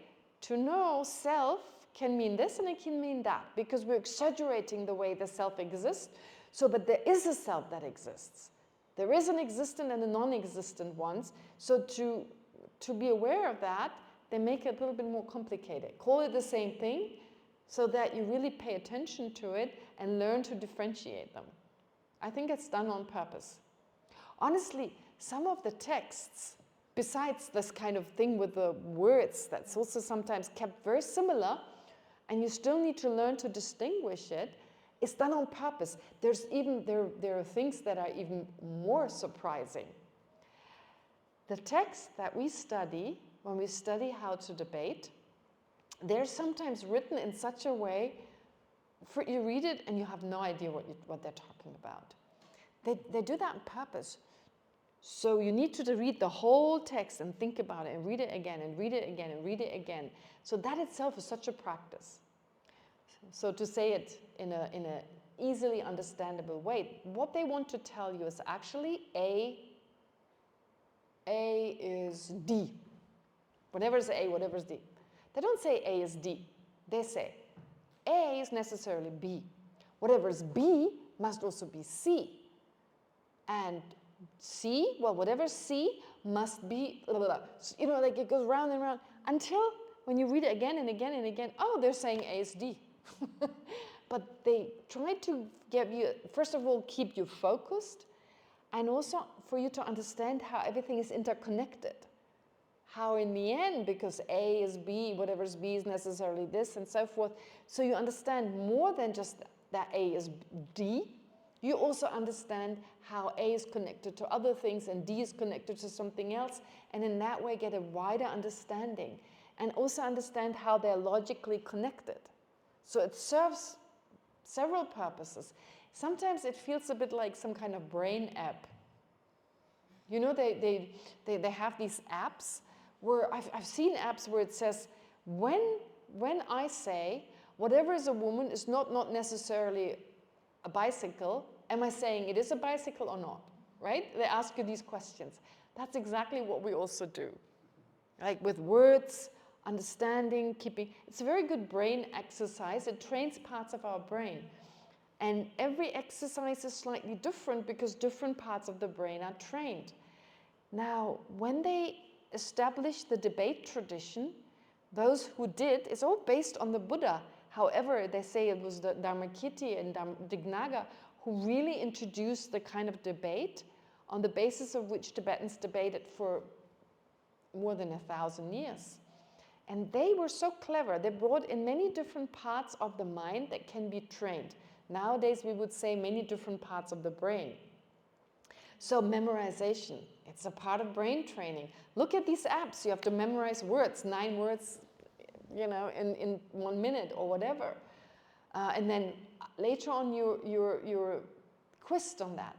To know self can mean this and it can mean that, because we're exaggerating the way the self exists, so that there is a self that exists. There is an existent and a non-existent ones. So to be aware of that, they make it a little bit more complicated. Call it the same thing so that you really pay attention to it and learn to differentiate them. I think it's done on purpose. Honestly, some of the texts, besides this kind of thing with the words that's also sometimes kept very similar, and you still need to learn to distinguish it, it's done on purpose. There's even, there are things that are even more surprising. The text that we study, when we study how to debate, they're sometimes written in such a way, you read it and you have no idea what they're talking about. They do that on purpose. So you need to read the whole text and think about it and read it again and read it again and read it again. So that itself is such a practice. So to say it in a easily understandable way, what they want to tell you is actually A is D. Whatever is A, whatever is D. They don't say A is D. They say A is necessarily B. Whatever is B must also be C. And C, well, whatever C must be, blah, blah, blah. You know, like it goes round and round until when you read it again and again and again, oh, they're saying A is D. But they try to give you, first of all, keep you focused, and also for you to understand how everything is interconnected. How in the end, because A is B, whatever is B is necessarily this, and so forth. So you understand more than just that A is D. You also understand how A is connected to other things and D is connected to something else, and in that way get a wider understanding, and also understand how they're logically connected. So it serves several purposes. Sometimes it feels a bit like some kind of brain app, You know, they have these apps where I've seen apps where it says, when I say whatever is a woman is not necessarily a bicycle, am I saying it is a bicycle or not? Right? They ask you these questions. That's exactly what we also do. Like with words, understanding, keeping. It's a very good brain exercise. It trains parts of our brain. And every exercise is slightly different because different parts of the brain are trained. Now, when they established the debate tradition, those who did, it's all based on the Buddha. However, they say it was the Dharmakirti and Dignaga who really introduced the kind of debate on the basis of which Tibetans debated for more than 1,000 years. And they were so clever. They brought in many different parts of the mind that can be trained. Nowadays, we would say many different parts of the brain. So memorization, it's a part of brain training. Look at these apps. You have to memorize words, 9 words, you know, in 1 minute or whatever. And then later on, you're quizzed on that.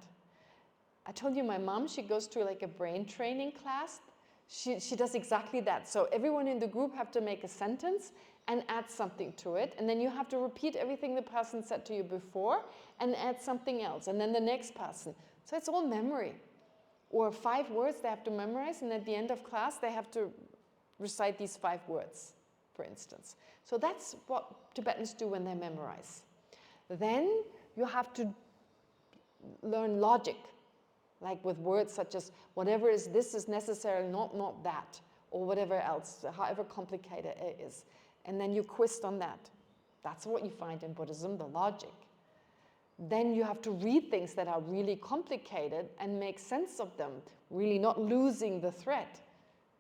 I told you my mom, she goes to like a brain training class. She does exactly that. So everyone in the group have to make a sentence and add something to it. And then you have to repeat everything the person said to you before and add something else. And then the next person. So it's all memory. Or 5 words they have to memorize. And at the end of class, they have to recite these 5 words, for instance. So that's what Tibetans do when they memorize. Then you have to learn logic. Like with words such as whatever is this is necessarily not that, or whatever else, however complicated it is. And then you're quizzed on that. That's what you find in Buddhism, the logic. Then you have to read things that are really complicated and make sense of them, really not losing the thread.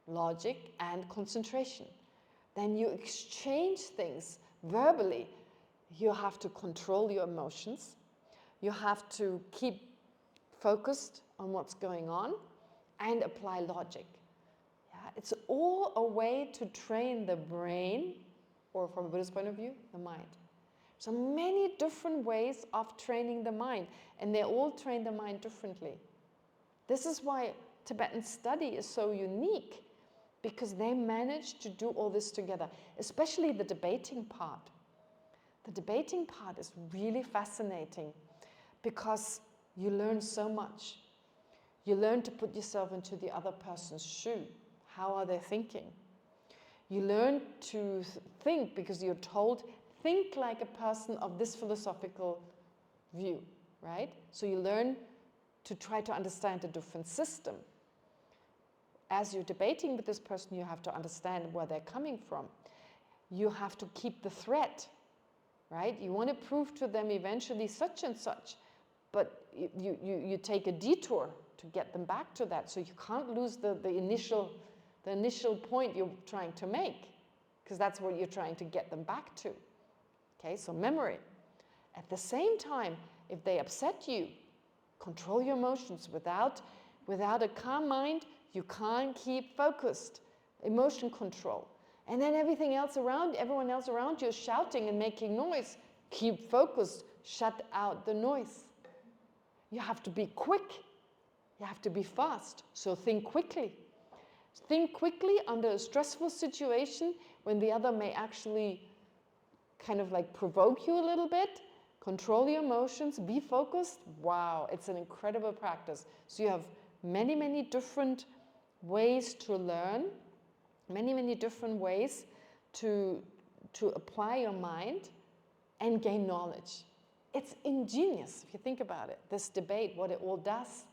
Logic and concentration. Then you exchange things verbally. You have to control your emotions. You have to keep focused on what's going on and apply logic. Yeah, it's all a way to train the brain, or from a Buddhist point of view, the mind. So many different ways of training the mind, and they all train the mind differently. This is why Tibetan study is so unique, because they manage to do all this together, especially the debating part. The debating part is really fascinating because you learn so much. You learn to put yourself into the other person's shoe. How are they thinking? You learn to think because you're told, think like a person of this philosophical view, right? So you learn to try to understand a different system. As you're debating with this person, you have to understand where they're coming from. You have to keep the thread, right? You want to prove to them eventually such and such, but you take a detour to get them back to that. So you can't lose the initial point you're trying to make, because that's what you're trying to get them back to. Okay, so memory. At the same time, if they upset you, control your emotions. Without a calm mind, you can't keep focused. Emotion control. And then everyone else around you is shouting and making noise. Keep focused. Shut out the noise. You have to be quick. You have to be fast. So think quickly. Think quickly under a stressful situation when the other may actually kind of like provoke you a little bit. Control your emotions. Be focused. Wow, it's an incredible practice. So you have many, many different ways to learn, many different ways to apply your mind and gain knowledge. It's ingenious if you think about it, this debate, what it all does.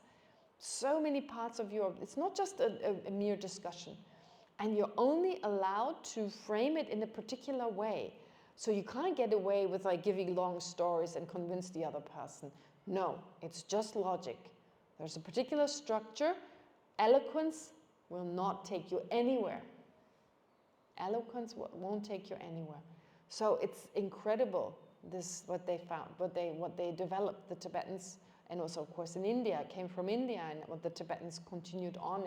So many parts of it's not just a mere discussion. And you're only allowed to frame it in a particular way. So you can't get away with like giving long stories and convince the other person. No, it's just logic. There's a particular structure. Eloquence will not take you anywhere. Eloquence won't take you anywhere. So it's incredible, what they found, what they developed, the Tibetans, and also of course in India, it came from India, and what the Tibetans continued on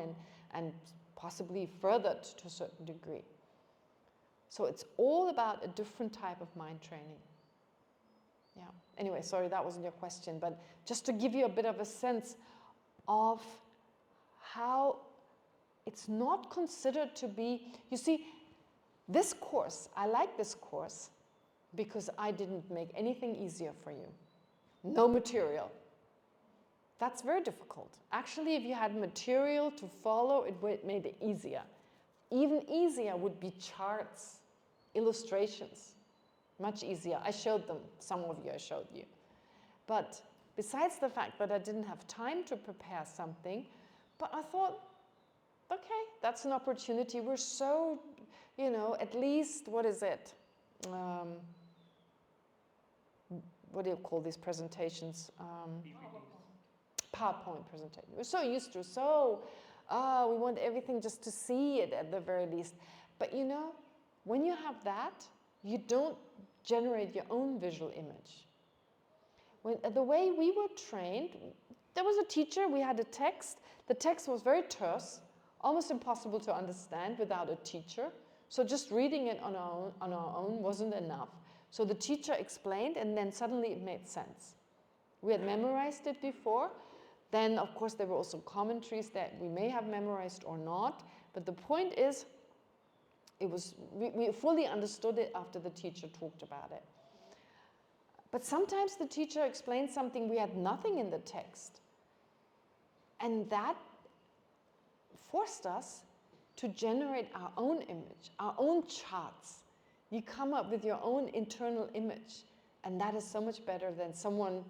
and possibly furthered to a certain degree. So it's all about a different type of mind training. Yeah. Anyway, sorry, that wasn't your question, but just to give you a bit of a sense of how it's not considered to be, you see, this course, I like this course because I didn't make anything easier for you. No material. That's very difficult. Actually, if you had material to follow, it would made it easier. Even easier would be charts, illustrations. Much easier. I showed them, some of you I showed you. But besides the fact that I didn't have time to prepare something, but I thought, okay, that's an opportunity. We're so, you know, at least, what is it? What do you call these presentations? PowerPoint presentation. We're so used to, we want everything just to see it at the very least. But you know, when you have that, you don't generate your own visual image. The way we were trained, there was a teacher, we had a text. The text was very terse, almost impossible to understand without a teacher. So just reading it on our own wasn't enough. So the teacher explained, and then suddenly it made sense. We had memorized it before. Then, of course, there were also commentaries that we may have memorized or not. But the point is, we fully understood it after the teacher talked about it. But sometimes the teacher explained something we had nothing in the text. And that forced us to generate our own image, our own charts. You come up with your own internal image. And that is so much better than someone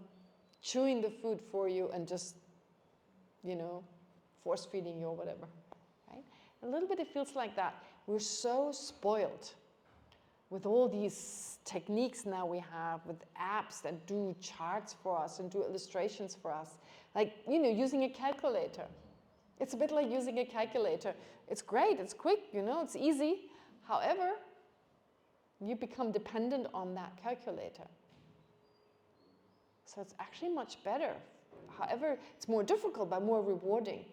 chewing the food for you and just, you know, force feeding you or whatever. Right? A little bit it feels like that. We're so spoiled with all these techniques now we have, with apps that do charts for us and do illustrations for us. Like, you know, using a calculator. It's a bit like using a calculator. It's great, it's quick, you know, it's easy. However, you become dependent on that calculator. So it's actually much better. However, it's more difficult but more rewarding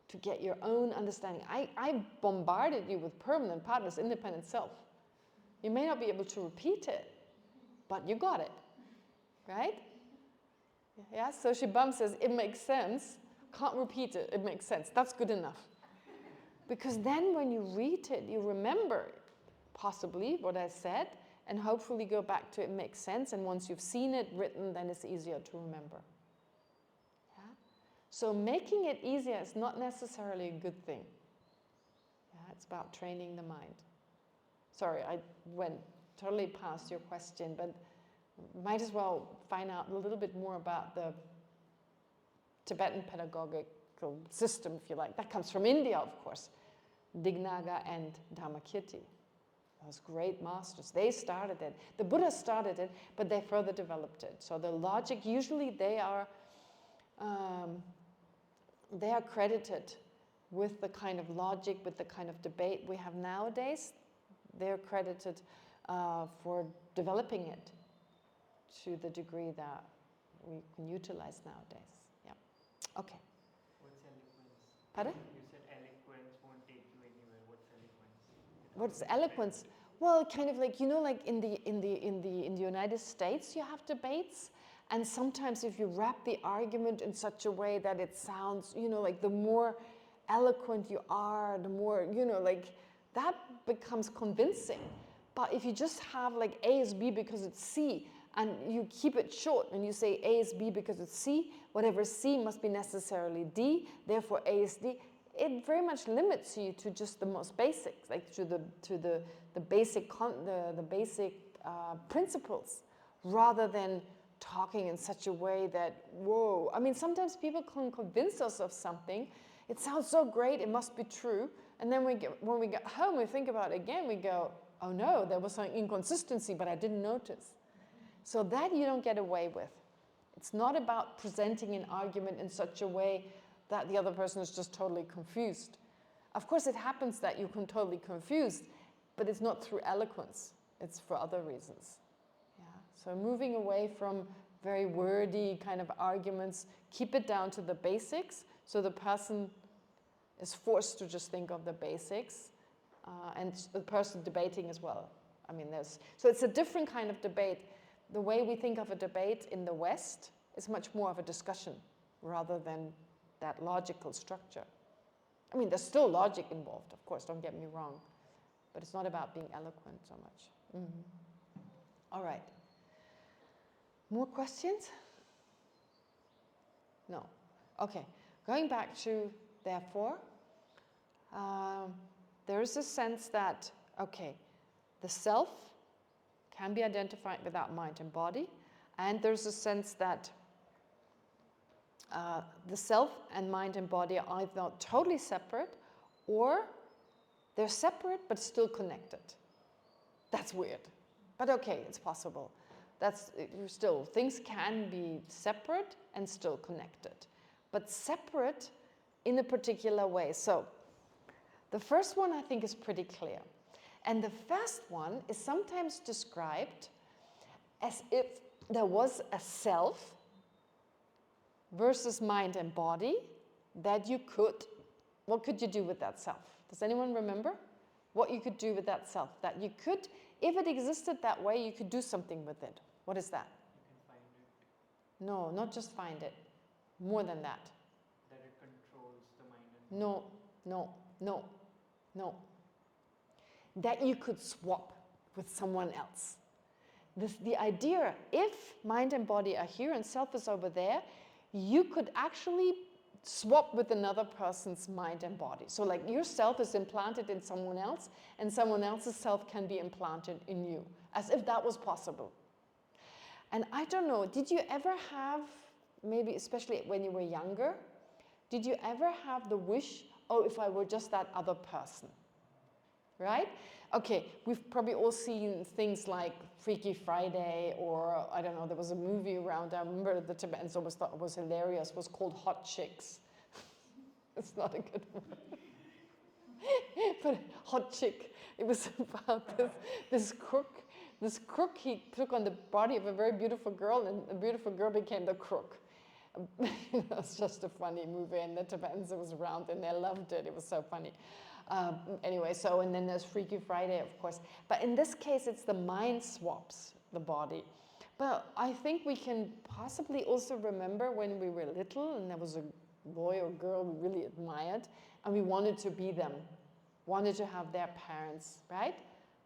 to get your own understanding. I bombarded you with permanent partners, independent self. You may not be able to repeat it, but you got it, right? Yeah, so Shibam says, it makes sense. Can't repeat it, it makes sense. That's good enough. Because then when you read it, you remember possibly what I said, and hopefully go back to it makes sense. And once you've seen it written, then it's easier to remember. Yeah? So making it easier is not necessarily a good thing. Yeah? It's about training the mind. Sorry, I went totally past your question, but might as well find out a little bit more about the Tibetan pedagogical system, if you like. That comes from India, of course. Dignaga and Dharmakirti. Those great masters, they started it. The Buddha started it, but they further developed it. So the logic, usually they are credited with the kind of logic, with the kind of debate we have nowadays. They're credited for developing it to the degree that we can utilize nowadays. Yeah. Okay. What's eloquence? Pardon? You said eloquence won't take you anywhere. What's eloquence? What's eloquence? Well, kind of like, you know, like in the United States, you have debates, and sometimes if you wrap the argument in such a way that it sounds, you know, like the more eloquent you are, the more, you know, like that becomes convincing. But if you just have like A is B because it's C, and you keep it short and you say A is B because it's C, whatever C must be necessarily D, therefore A is D, it very much limits you to just the most basics, like to the basic principles, rather than talking in such a way that, whoa. I mean, sometimes people can convince us of something. It sounds so great, it must be true. And then when we get home, we think about it again, we go, oh no, there was some inconsistency, but I didn't notice. So that you don't get away with. It's not about presenting an argument in such a way that the other person is just totally confused. Of course, it happens that you can totally confused, but it's not through eloquence. It's for other reasons. Yeah? So moving away from very wordy kind of arguments, keep it down to the basics, so the person is forced to just think of the basics, and the person debating as well. I mean, so it's a different kind of debate. The way we think of a debate in the West is much more of a discussion rather than that logical structure. I mean, there's still logic involved, of course, don't get me wrong. But it's not about being eloquent so much. All right. More questions? No. Okay. Going back to therefore, there is a sense that, okay, the self can be identified without mind and body, and there's a sense that the self and mind and body are either totally separate or they're separate but still connected. That's weird, but okay, it's possible. That's still, things can be separate and still connected, but separate in a particular way. So the first one I think is pretty clear. And the first one is sometimes described as if there was a self versus mind and body that you could, what could you do with that self? Does anyone remember what you could do with that self? That you could, if it existed that way, you could do something with it. What is that? You can find it. No, not just find it. More than that. That it controls the mind and No. That you could swap with someone else. The idea, if mind and body are here and self is over there, you could actually swap with another person's mind and body. So like your self is implanted in someone else and someone else's self can be implanted in you, as if that was possible. And I don't know, did you ever have, maybe especially when you were younger, did you ever have the wish, oh, if I were just that other person? Right? Okay, we've probably all seen things like Freaky Friday, or I don't know, there was a movie around, I remember the Tibetans always thought it was hilarious, it was called Hot Chicks. It's not a good word. But Hot Chick, it was about this crook. This crook he took on the body of a very beautiful girl, and the beautiful girl became the crook. It's just a funny movie, and the Tibetans, it was around and they loved it. It was so funny. Anyway, so, and then there's Freaky Friday, of course. But in this case, it's the mind swaps the body. But I think we can possibly also remember when we were little and there was a boy or girl we really admired and we wanted to be them, wanted to have their parents, right?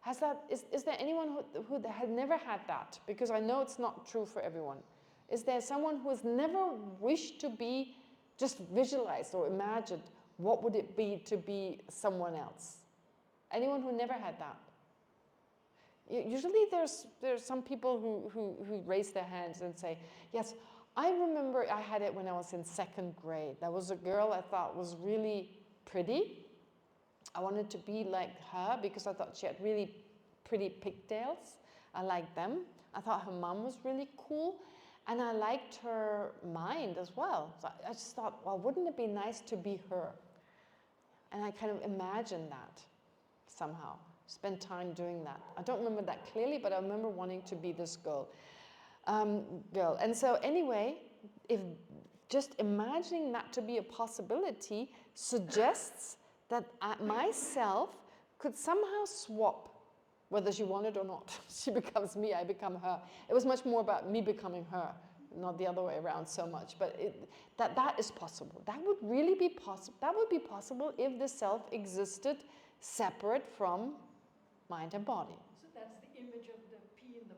Is there anyone who had never had that? Because I know it's not true for everyone. Is there someone who has never wished to be, just visualized or imagined, what would it be to be someone else? Anyone who never had that? Usually there's some people who raise their hands and say, yes, I remember I had it when I was in 2nd grade. There was a girl I thought was really pretty. I wanted to be like her because I thought she had really pretty pigtails. I liked them. I thought her mom was really cool. And I liked her mind as well. So I just thought, well, wouldn't it be nice to be her? And I kind of imagined that somehow. Spent time doing that. I don't remember that clearly, but I remember wanting to be this girl. And so anyway, if just imagining that to be a possibility suggests that myself could somehow swap, whether she wanted or not. She becomes me, I become her. It was much more about me becoming her, not the other way around so much. But that is possible. That would really be possible. That would be possible if the self existed separate from mind and body. So that's the image of the pea in the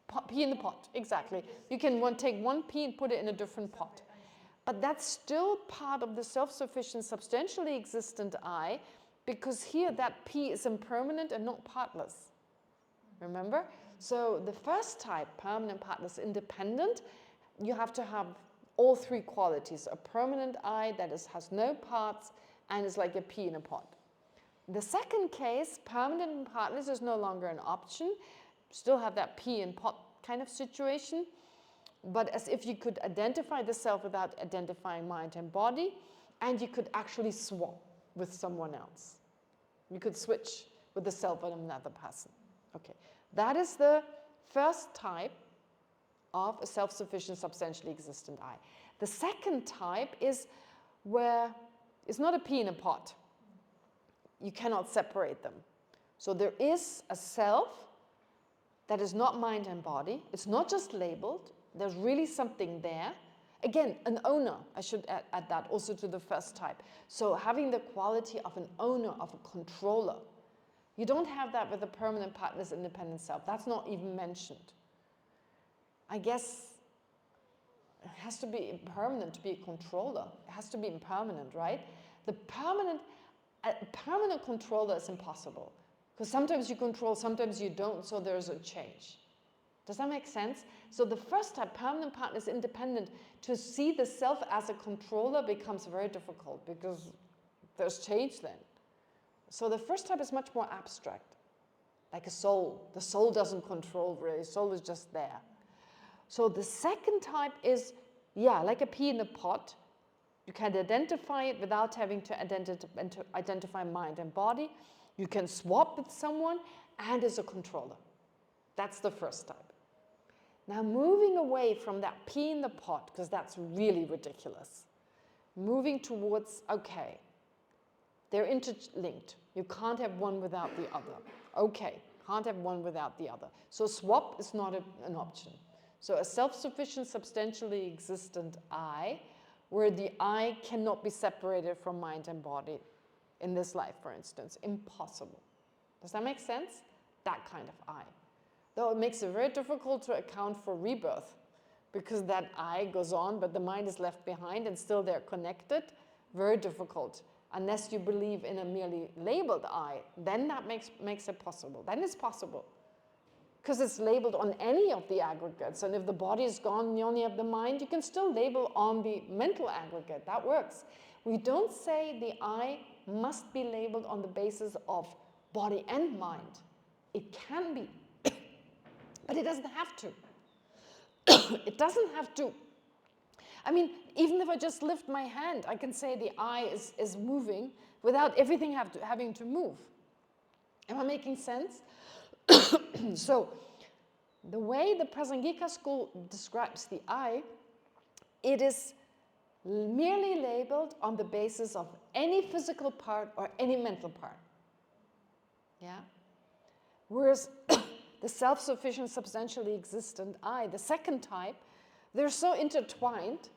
pot. Pea in the pot, exactly. You can take one pea and put it in a different pot. But that's still part of the self-sufficient, substantially existent I, because here that pea is impermanent and not partless. Remember? So the first type, permanent, partless, independent, you have to have all 3 qualities. A permanent I that has no parts and is like a pea in a pot. The second case, permanent and partless, is no longer an option. Still have that pea in pot kind of situation, but as if you could identify the self without identifying mind and body, and you could actually swap with someone else. You could switch with the self and another person. Okay, that is the first type of a self-sufficient, substantially existent I. The second type is where it's not a pea in a pot. You cannot separate them. So there is a self that is not mind and body. It's not just labeled. There's really something there. Again, an owner, I should add that also to the first type. So having the quality of an owner, of a controller. You don't have that with a permanent partner's independent self. That's not even mentioned. I guess it has to be impermanent to be a controller. It has to be impermanent, right? A permanent controller is impossible. Because sometimes you control, sometimes you don't, so there's a change. Does that make sense? So the first type, permanent partner is independent. To see the self as a controller becomes very difficult because there's change then. So the first type is much more abstract, like a soul. The soul doesn't control really, the soul is just there. So the second type is, yeah, like a pea in the pot. You can identify it without having to identify mind and body. You can swap with someone and is a controller. That's the first type. Now moving away from that pea in the pot, because that's really ridiculous. Moving towards, okay, they're interlinked. You can't have one without the other. Okay, can't have one without the other. So swap is not an option. So a self-sufficient, substantially existent I, where the I cannot be separated from mind and body in this life, for instance. Impossible. Does that make sense? That kind of I. Though it makes it very difficult to account for rebirth, because that I goes on, but the mind is left behind and still they're connected. Very difficult. Unless you believe in a merely labeled I, then that makes it possible. Then it's possible. Because it's labeled on any of the aggregates. And if the body is gone, you only have the mind, you can still label on the mental aggregate. That works. We don't say the I must be labeled on the basis of body and mind. It can be. But it doesn't have to. It doesn't have to. I mean, even if I just lift my hand, I can say the I is moving without everything having to move. Am I making sense? So, the way the Prasangika school describes the I, it is merely labeled on the basis of any physical part or any mental part. Yeah? Whereas the self-sufficient, substantially existent I, the second type, they're so intertwined,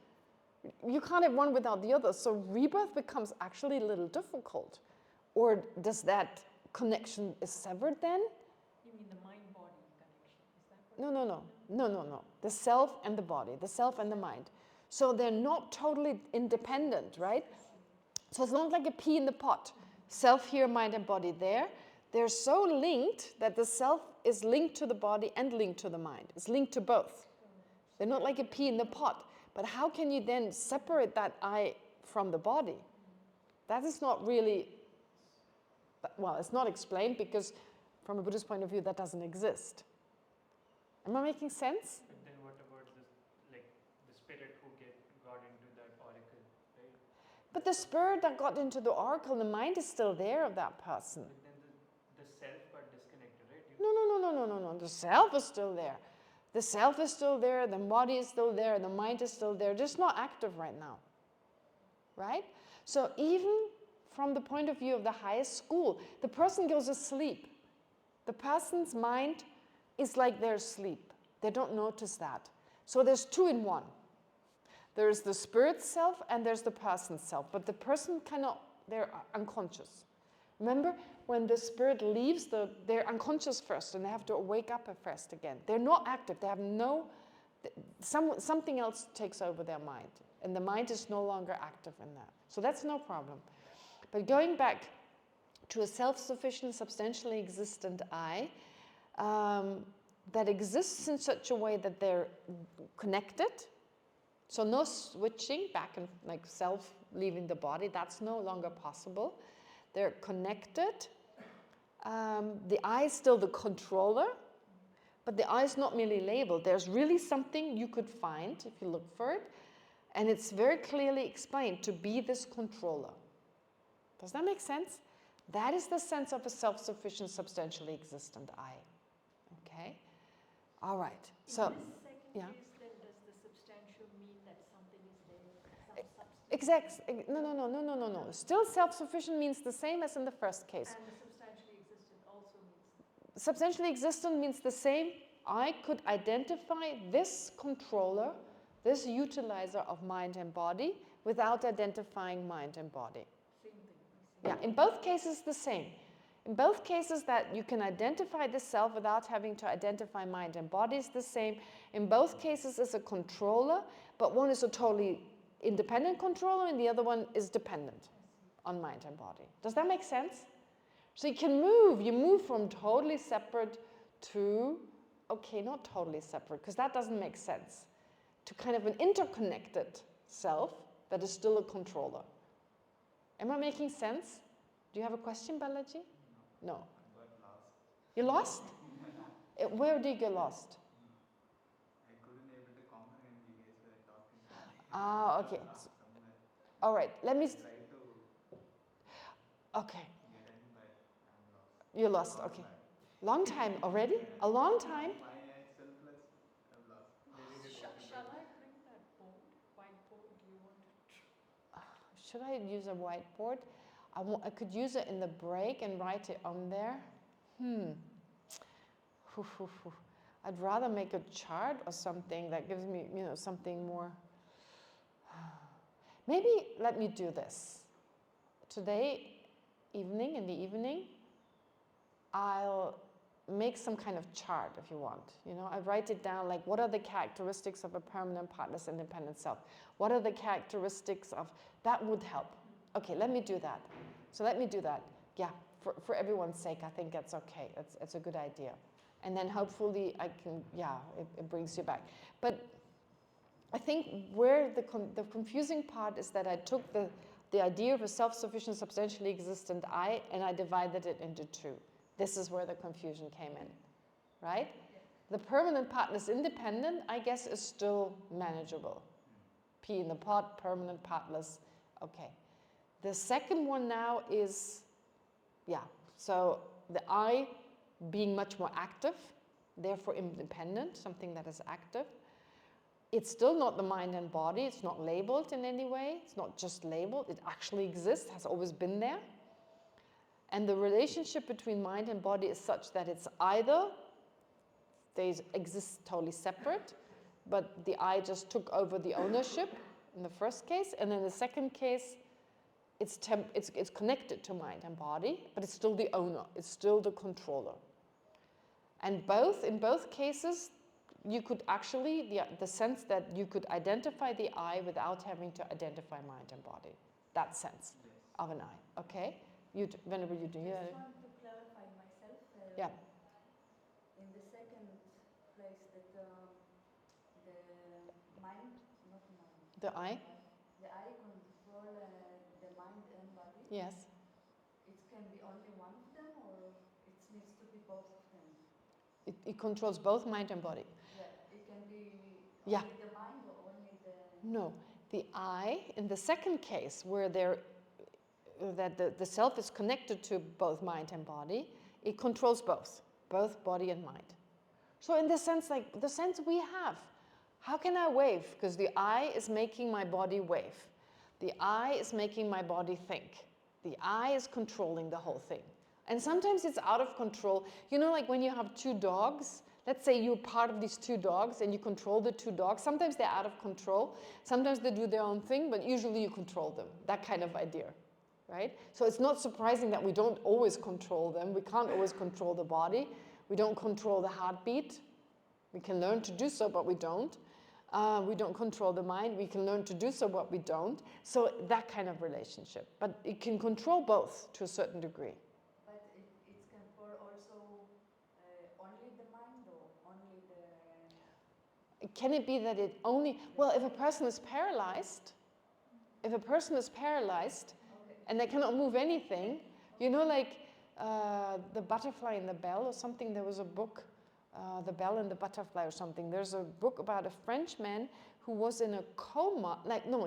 you can't have one without the other. So rebirth becomes actually a little difficult. Or does that connection is severed then? You mean the mind-body connection? Is that what No. The self and the body, the self and the mind. So they're not totally independent, right? So it's not like a pea in the pot. Self here, mind and body there. They're so linked that the self is linked to the body and linked to the mind. It's linked to both. They're not like a pea in the pot. But how can you then separate that I from the body? That is not really, well, it's not explained because from a Buddhist point of view, that doesn't exist. Am I making sense? But then what about the spirit who got into that oracle, right? But the spirit that got into the oracle, the mind is still there of that person. But then the self got disconnected, right? No. The self is still there. The self is still there, the body is still there, the mind is still there. Just not active right now. Right? So even from the point of view of the highest school, the person goes asleep. The person's mind is like they're asleep. They don't notice that. So there's two in one. There's the spirit self and there's the person's self. But the person cannot, they're unconscious. Remember, when the spirit leaves, they're unconscious first and they have to wake up first again. They're not active. They have something else takes over their mind. And the mind is no longer active in that. So that's no problem. But going back to a self-sufficient, substantially existent I, that exists in such a way that they're connected. So no switching back and like self leaving the body. That's no longer possible. They're connected. The I is still the controller, but the I is not merely labeled. There's really something you could find if you look for it, and it's very clearly explained to be this controller. Does that make sense? That is the sense of a self-sufficient, substantially existent I. Okay? All right. So, in this second yeah. case, then does the substantial mean that something is there, No. Still self-sufficient means the same as in the first case. And the substantially existent also means? Substantially existent means the same. I could identify this controller this utilizer of mind and body without identifying mind and body. Same thing. Yeah, in both cases the same. In both cases that you can identify the self without having to identify mind and body is the same. In both cases it's a controller, but one is a totally independent controller and the other one is dependent on mind and body. Does that make sense? So you move from totally separate to, okay, not totally separate, because that doesn't make sense, to kind of an interconnected self that is still a controller. Am I making sense? Do you have a question, Balaji? No. I got lost. You lost? Where did you get lost? I couldn't able to comprehend you guys were talking. Ah, okay. Somewhere. All right, let me... I tried to Okay, get in, but I'm lost. you lost, okay. Long time already? A long time? My selfless, I'm lost. Shall I bring that board, whiteboard? Do you want to? Should I use a whiteboard? I could use it in the break and write it on there. I'd rather make a chart or something that gives me, something more. Maybe let me do this. Today evening, in the evening, I'll make some kind of chart if you want. I write it down like, what are the characteristics of a permanent, partless, independent self? What are the characteristics of, that would help. Okay, let me do that. So let me do that. Yeah, for everyone's sake, I think that's okay. It's a good idea. And then hopefully I can, it brings you back. But I think where the confusing part is that I took the idea of a self-sufficient, substantially existent I, and I divided it into two. This is where the confusion came in, right? The permanent, partless, independent, I guess, is still manageable. P in the pot, permanent, partless, okay. The second one now is, so the I being much more active, therefore independent, something that is active. It's still not the mind and body, it's not labeled in any way, it's not just labeled, it actually exists, has always been there. And the relationship between mind and body is such that it's either they exist totally separate, but the I just took over the ownership in the first case, and in the second case, it's connected to mind and body, but it's still the owner, it's still the controller. And in both cases, you could actually, the sense that you could identify the I without having to identify mind and body. That sense of an I, okay? Whenever you do Just want to clarify myself. Yeah. In the second place, that the mind, not mind. The I? The I control the mind and body. Yes. It can be only one of them, or it needs to be both of them. It controls both mind and body. Yeah, it can be Yeah. only the mind or only the... No, the I, in the second case, where the self is connected to both mind and body, it controls both body and mind. So in the sense, like the sense we have, how can I wave? Because the I is making my body wave. The I is making my body think. The I is controlling the whole thing. And sometimes it's out of control. Like when you have two dogs, let's say you're part of these two dogs and you control the two dogs. Sometimes they're out of control. Sometimes they do their own thing, but usually you control them. That kind of idea, right? So it's not surprising that we don't always control them. We can't always control the body. We don't control the heartbeat. We can learn to do so, but we don't. We don't control the mind. We can learn to do so, but we don't. So that kind of relationship. But it can control both to a certain degree. But it can for also only the mind or only the... Can it be that it only... Well, if a person is paralyzed, and they cannot move anything, like the butterfly and the bell or something, there was a book, The Bell and the Butterfly or something. There's a book about a Frenchman who was in a coma.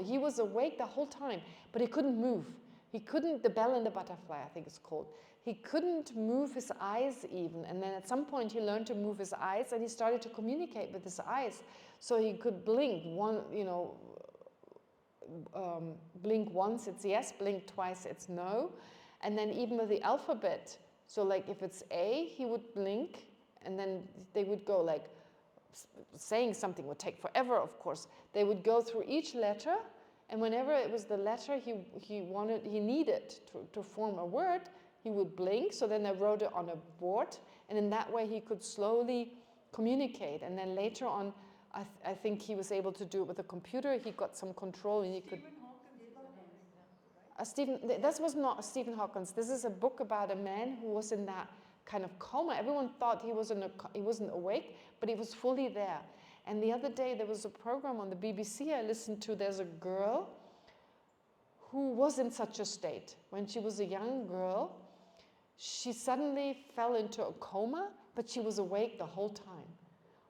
He was awake the whole time, but he couldn't move. He couldn't, The Bell and the Butterfly, I think it's called. He couldn't move his eyes even. And then at some point he learned to move his eyes and he started to communicate with his eyes. So he could blink blink once, it's yes, blink twice, it's no. And then even with the alphabet, so like if it's A, he would blink, and then they would go like saying something would take forever, of course. They would go through each letter, and whenever it was the letter he needed to form a word, he would blink. So then they wrote it on a board, and in that way he could slowly communicate. And then later on, I think he was able to do it with a computer. He got some control, and he could. This was not Stephen Hawkins. This is a book about a man who was in that kind of coma. Everyone thought he wasn't awake, but he was fully there. And the other day there was a program on the BBC I listened to. There's a girl who was in such a state. When she was a young girl, she suddenly fell into a coma, but she was awake the whole time.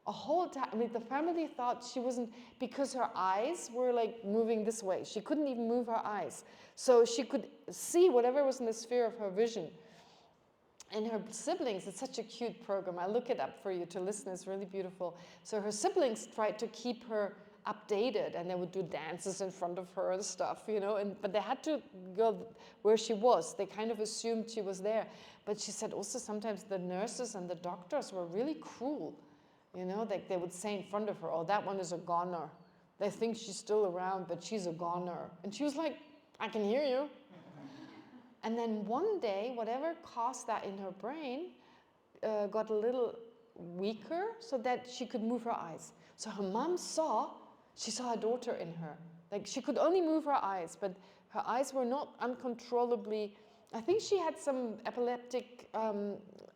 A whole time. I mean, the family thought she wasn't, because her eyes were like moving this way. She couldn't even move her eyes. So she could see whatever was in the sphere of her vision. And her siblings, it's such a cute program. I look it up for you to listen. It's really beautiful. So her siblings tried to keep her updated, and they would do dances in front of her and stuff, you know. But they had to go where she was. They kind of assumed she was there. But she said also sometimes the nurses and the doctors were really cruel. You know, they would say in front of her, oh, that one is a goner. They think she's still around, but she's a goner. And she was like, I can hear you. And then one day, whatever caused that in her brain got a little weaker so that she could move her eyes. So her mom she saw her daughter in her. Like, she could only move her eyes, but her eyes were not uncontrollably. I think she had some epileptic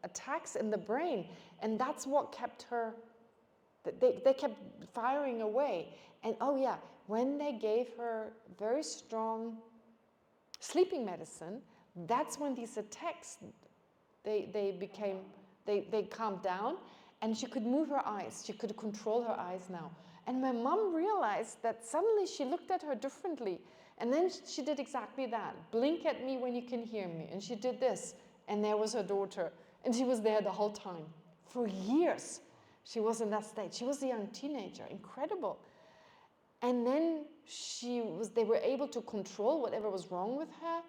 attacks in the brain, and that's what kept her. They kept firing away. And oh yeah, when they gave her very strong sleeping medicine, that's when these attacks, they calmed down, and she could move her eyes. She could control her eyes now. And my mom realized that suddenly she looked at her differently. And then she did exactly that. Blink at me when you can hear me. And she did this. And there was her daughter. And she was there the whole time. For years, she was in that state. She was a young teenager. Incredible. And then they were able to control whatever was wrong with her.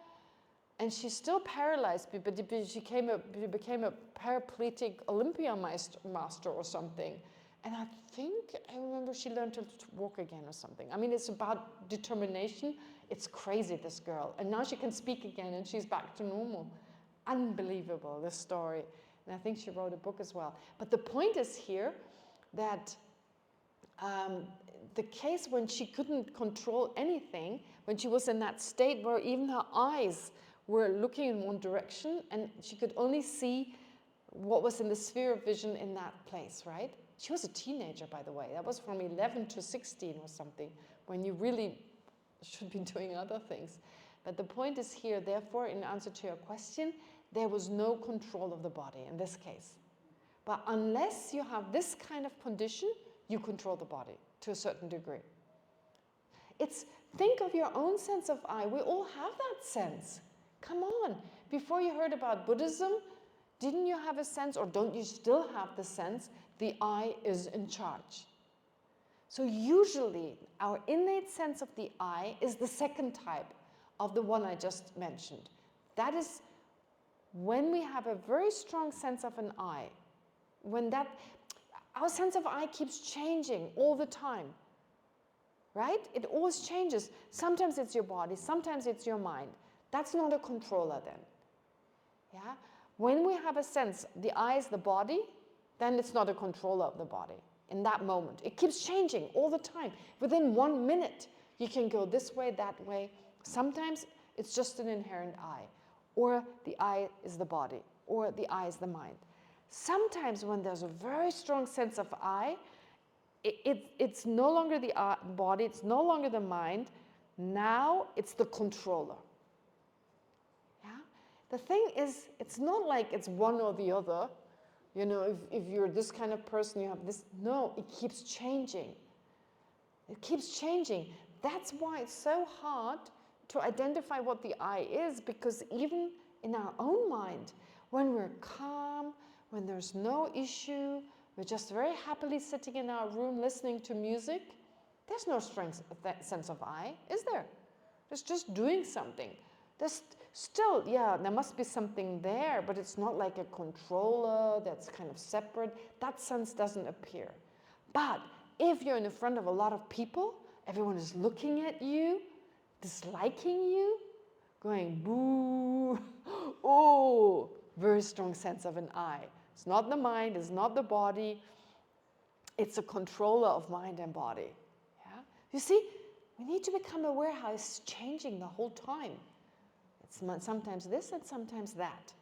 And she's still paralyzed, but she became a paraplegic Olympia master or something. And I remember she learned to walk again or something. I mean, it's about determination. It's crazy, this girl. And now she can speak again, and she's back to normal. Unbelievable, this story. And I think she wrote a book as well. But the point is here that the case when she couldn't control anything, when she was in that state where even her eyes were looking in one direction, and she could only see what was in the sphere of vision in that place, right? She was a teenager, by the way. That was from 11 to 16 or something, when you really should be doing other things. But the point is here, therefore, in answer to your question, there was no control of the body in this case. But unless you have this kind of condition, you control the body to a certain degree. Think of your own sense of I. We all have that sense. Come on. Before you heard about Buddhism, didn't you have a sense, or don't you still have the sense, the I is in charge? So usually, our innate sense of the I is the second type of the one I just mentioned. That is when we have a very strong sense of an I, our sense of I keeps changing all the time, right? It always changes. Sometimes it's your body, sometimes it's your mind. That's not a controller then, yeah? When we have a sense, the I is the body, then it's not a controller of the body in that moment. It keeps changing all the time. Within 1 minute, you can go this way, that way. Sometimes it's just an inherent I, or the I is the body, or the I is the mind. Sometimes when there's a very strong sense of I, it's no longer the body, it's no longer the mind. Now it's the controller. Yeah? The thing is, it's not like it's one or the other. You know, if you're this kind of person, you have this. No, it keeps changing. It keeps changing. That's why it's so hard to identify what the I is, because even in our own mind, when we're calm, when there's no issue, we're just very happily sitting in our room listening to music, there's no sense of I, is there? There's just doing something. There's still, yeah, there must be something there, but it's not like a controller that's kind of separate. That sense doesn't appear. But if you're in the front of a lot of people, everyone is looking at you, disliking you, going boo, oh, very strong sense of an I. It's not the mind, it's not the body, it's a controller of mind and body. Yeah? You see, we need to become aware how it's changing the whole time. It's sometimes this and sometimes that.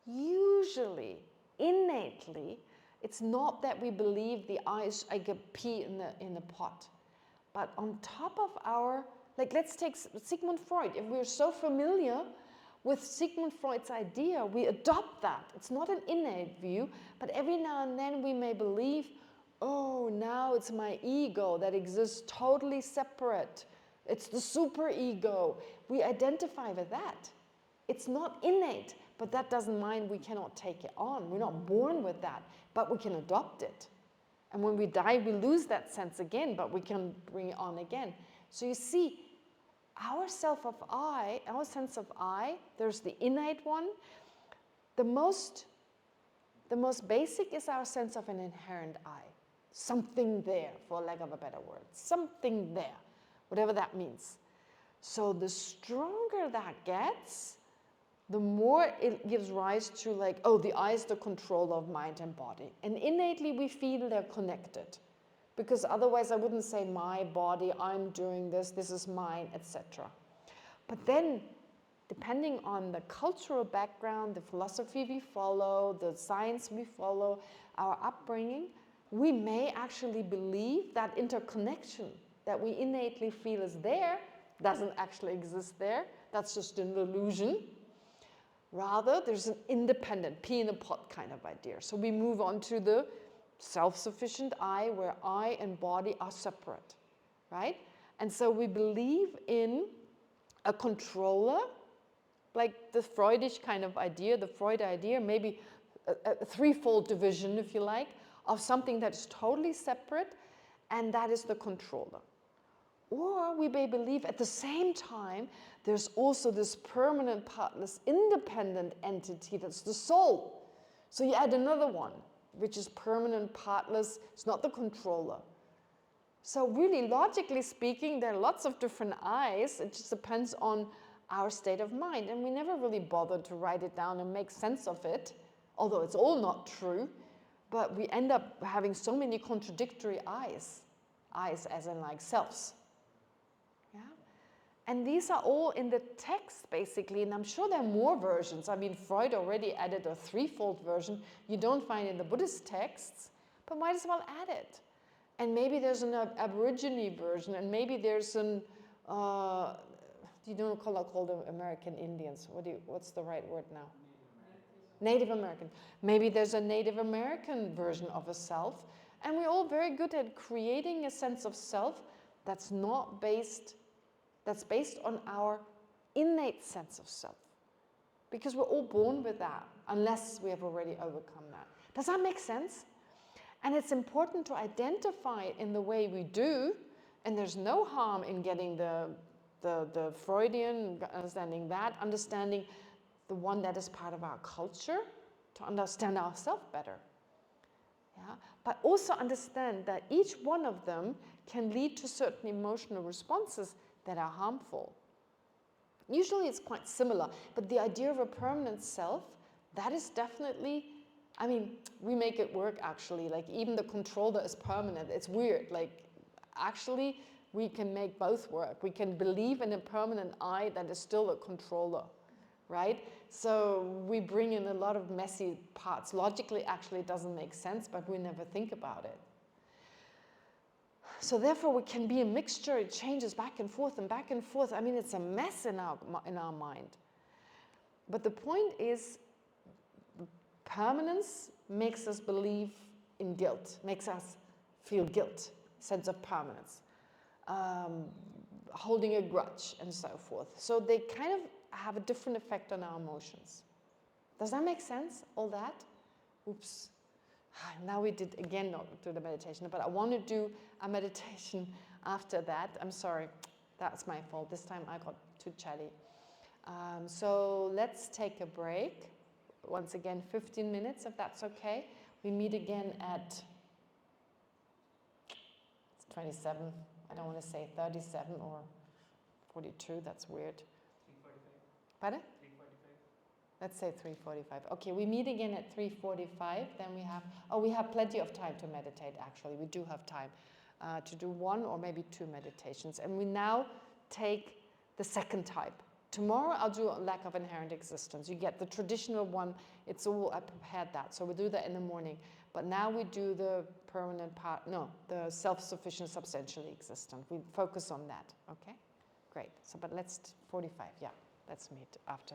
Usually, innately, it's not that we believe the I is like a pea in the pot. But on top of our, like let's take Sigmund Freud. If we're so familiar with Sigmund Freud's idea, we adopt that. It's not an innate view, but every now and then we may believe, oh, now it's my ego that exists totally separate. It's the superego. We identify with that. It's not innate, but that doesn't mean we cannot take it on. We're not born with that, but we can adopt it. And when we die, we lose that sense again, but we can bring it on again. So you see, our self of I, our sense of I, there's the innate one. The most basic is our sense of an inherent I. Something there, for lack of a better word. Something there, whatever that means. So the stronger that gets, the more it gives rise to like, oh, the I is the controller of mind and body. And innately we feel they're connected. Because otherwise I wouldn't say my body, I'm doing this is mine, etc. But then, depending on the cultural background, the philosophy we follow, the science we follow, our upbringing, we may actually believe that interconnection that we innately feel is there doesn't actually exist there. That's just an illusion. Rather, there's an independent, pea in the pot kind of idea. So we move on to the self-sufficient I, where I and body are separate, right? And so we believe in a controller, like the Freudish kind of idea, the Freud idea, maybe a threefold division, if you like, of something that is totally separate, and that is the controller. Or we may believe at the same time, there's also this permanent, partless, independent entity that's the soul. So you add another one, which is permanent, partless, it's not the controller. So really, logically speaking, there are lots of different I's. It just depends on our state of mind. And we never really bothered to write it down and make sense of it, although it's all not true. But we end up having so many contradictory I's as in like selves. Yeah? And these are all in the text, basically, and I'm sure there are more versions. I mean, Freud already added a threefold version you don't find in the Buddhist texts, but might as well add it. And maybe there's an Aborigine version, and maybe there's an, you don't call them American Indians. What's the right word now? Native American. Maybe there's a Native American version of a self, and we're all very good at creating a sense of self that's not based, that's based on our innate sense of self. Because we're all born with that, unless we have already overcome that. Does that make sense? And it's important to identify it in the way we do, and there's no harm in getting the Freudian, understanding the one that is part of our culture, to understand ourselves better. Yeah? But also understand that each one of them can lead to certain emotional responses that are harmful. Usually it's quite similar, but the idea of a permanent self, that is definitely, I mean, we make it work actually, like even the controller is permanent. It's weird, like actually we can make both work. We can believe in a permanent I that is still a controller, right? So we bring in a lot of messy parts. Logically, actually, it doesn't make sense, but we never think about it. So therefore, we can be a mixture. It changes back and forth and back and forth. I mean, it's a mess in our mind. But the point is, permanence makes us believe in guilt, makes us feel guilt, sense of permanence, holding a grudge, and so forth. So they kind of have a different effect on our emotions. Does that make sense, all that? Oops. Now we did, again, not do the meditation, but I want to do a meditation after that. I'm sorry, that's my fault. This time I got too chatty. So let's take a break. Once again, 15 minutes, if that's okay. We meet again at 27. I don't want to say 37 or 42. That's weird. 3:45. Pardon? 3:45. Let's say 3:45. Okay, we meet again at 3:45. Then we have plenty of time to meditate, actually. We do have time to do one or maybe two meditations. And we now take the second type. Tomorrow I'll do a lack of inherent existence. You get the traditional one. It's all, I prepared that. So we do that in the morning. But now we do the permanent part, no, the self-sufficient, substantially existent. We focus on that, okay? Great. So, but let's, 45, yeah. Let's meet after.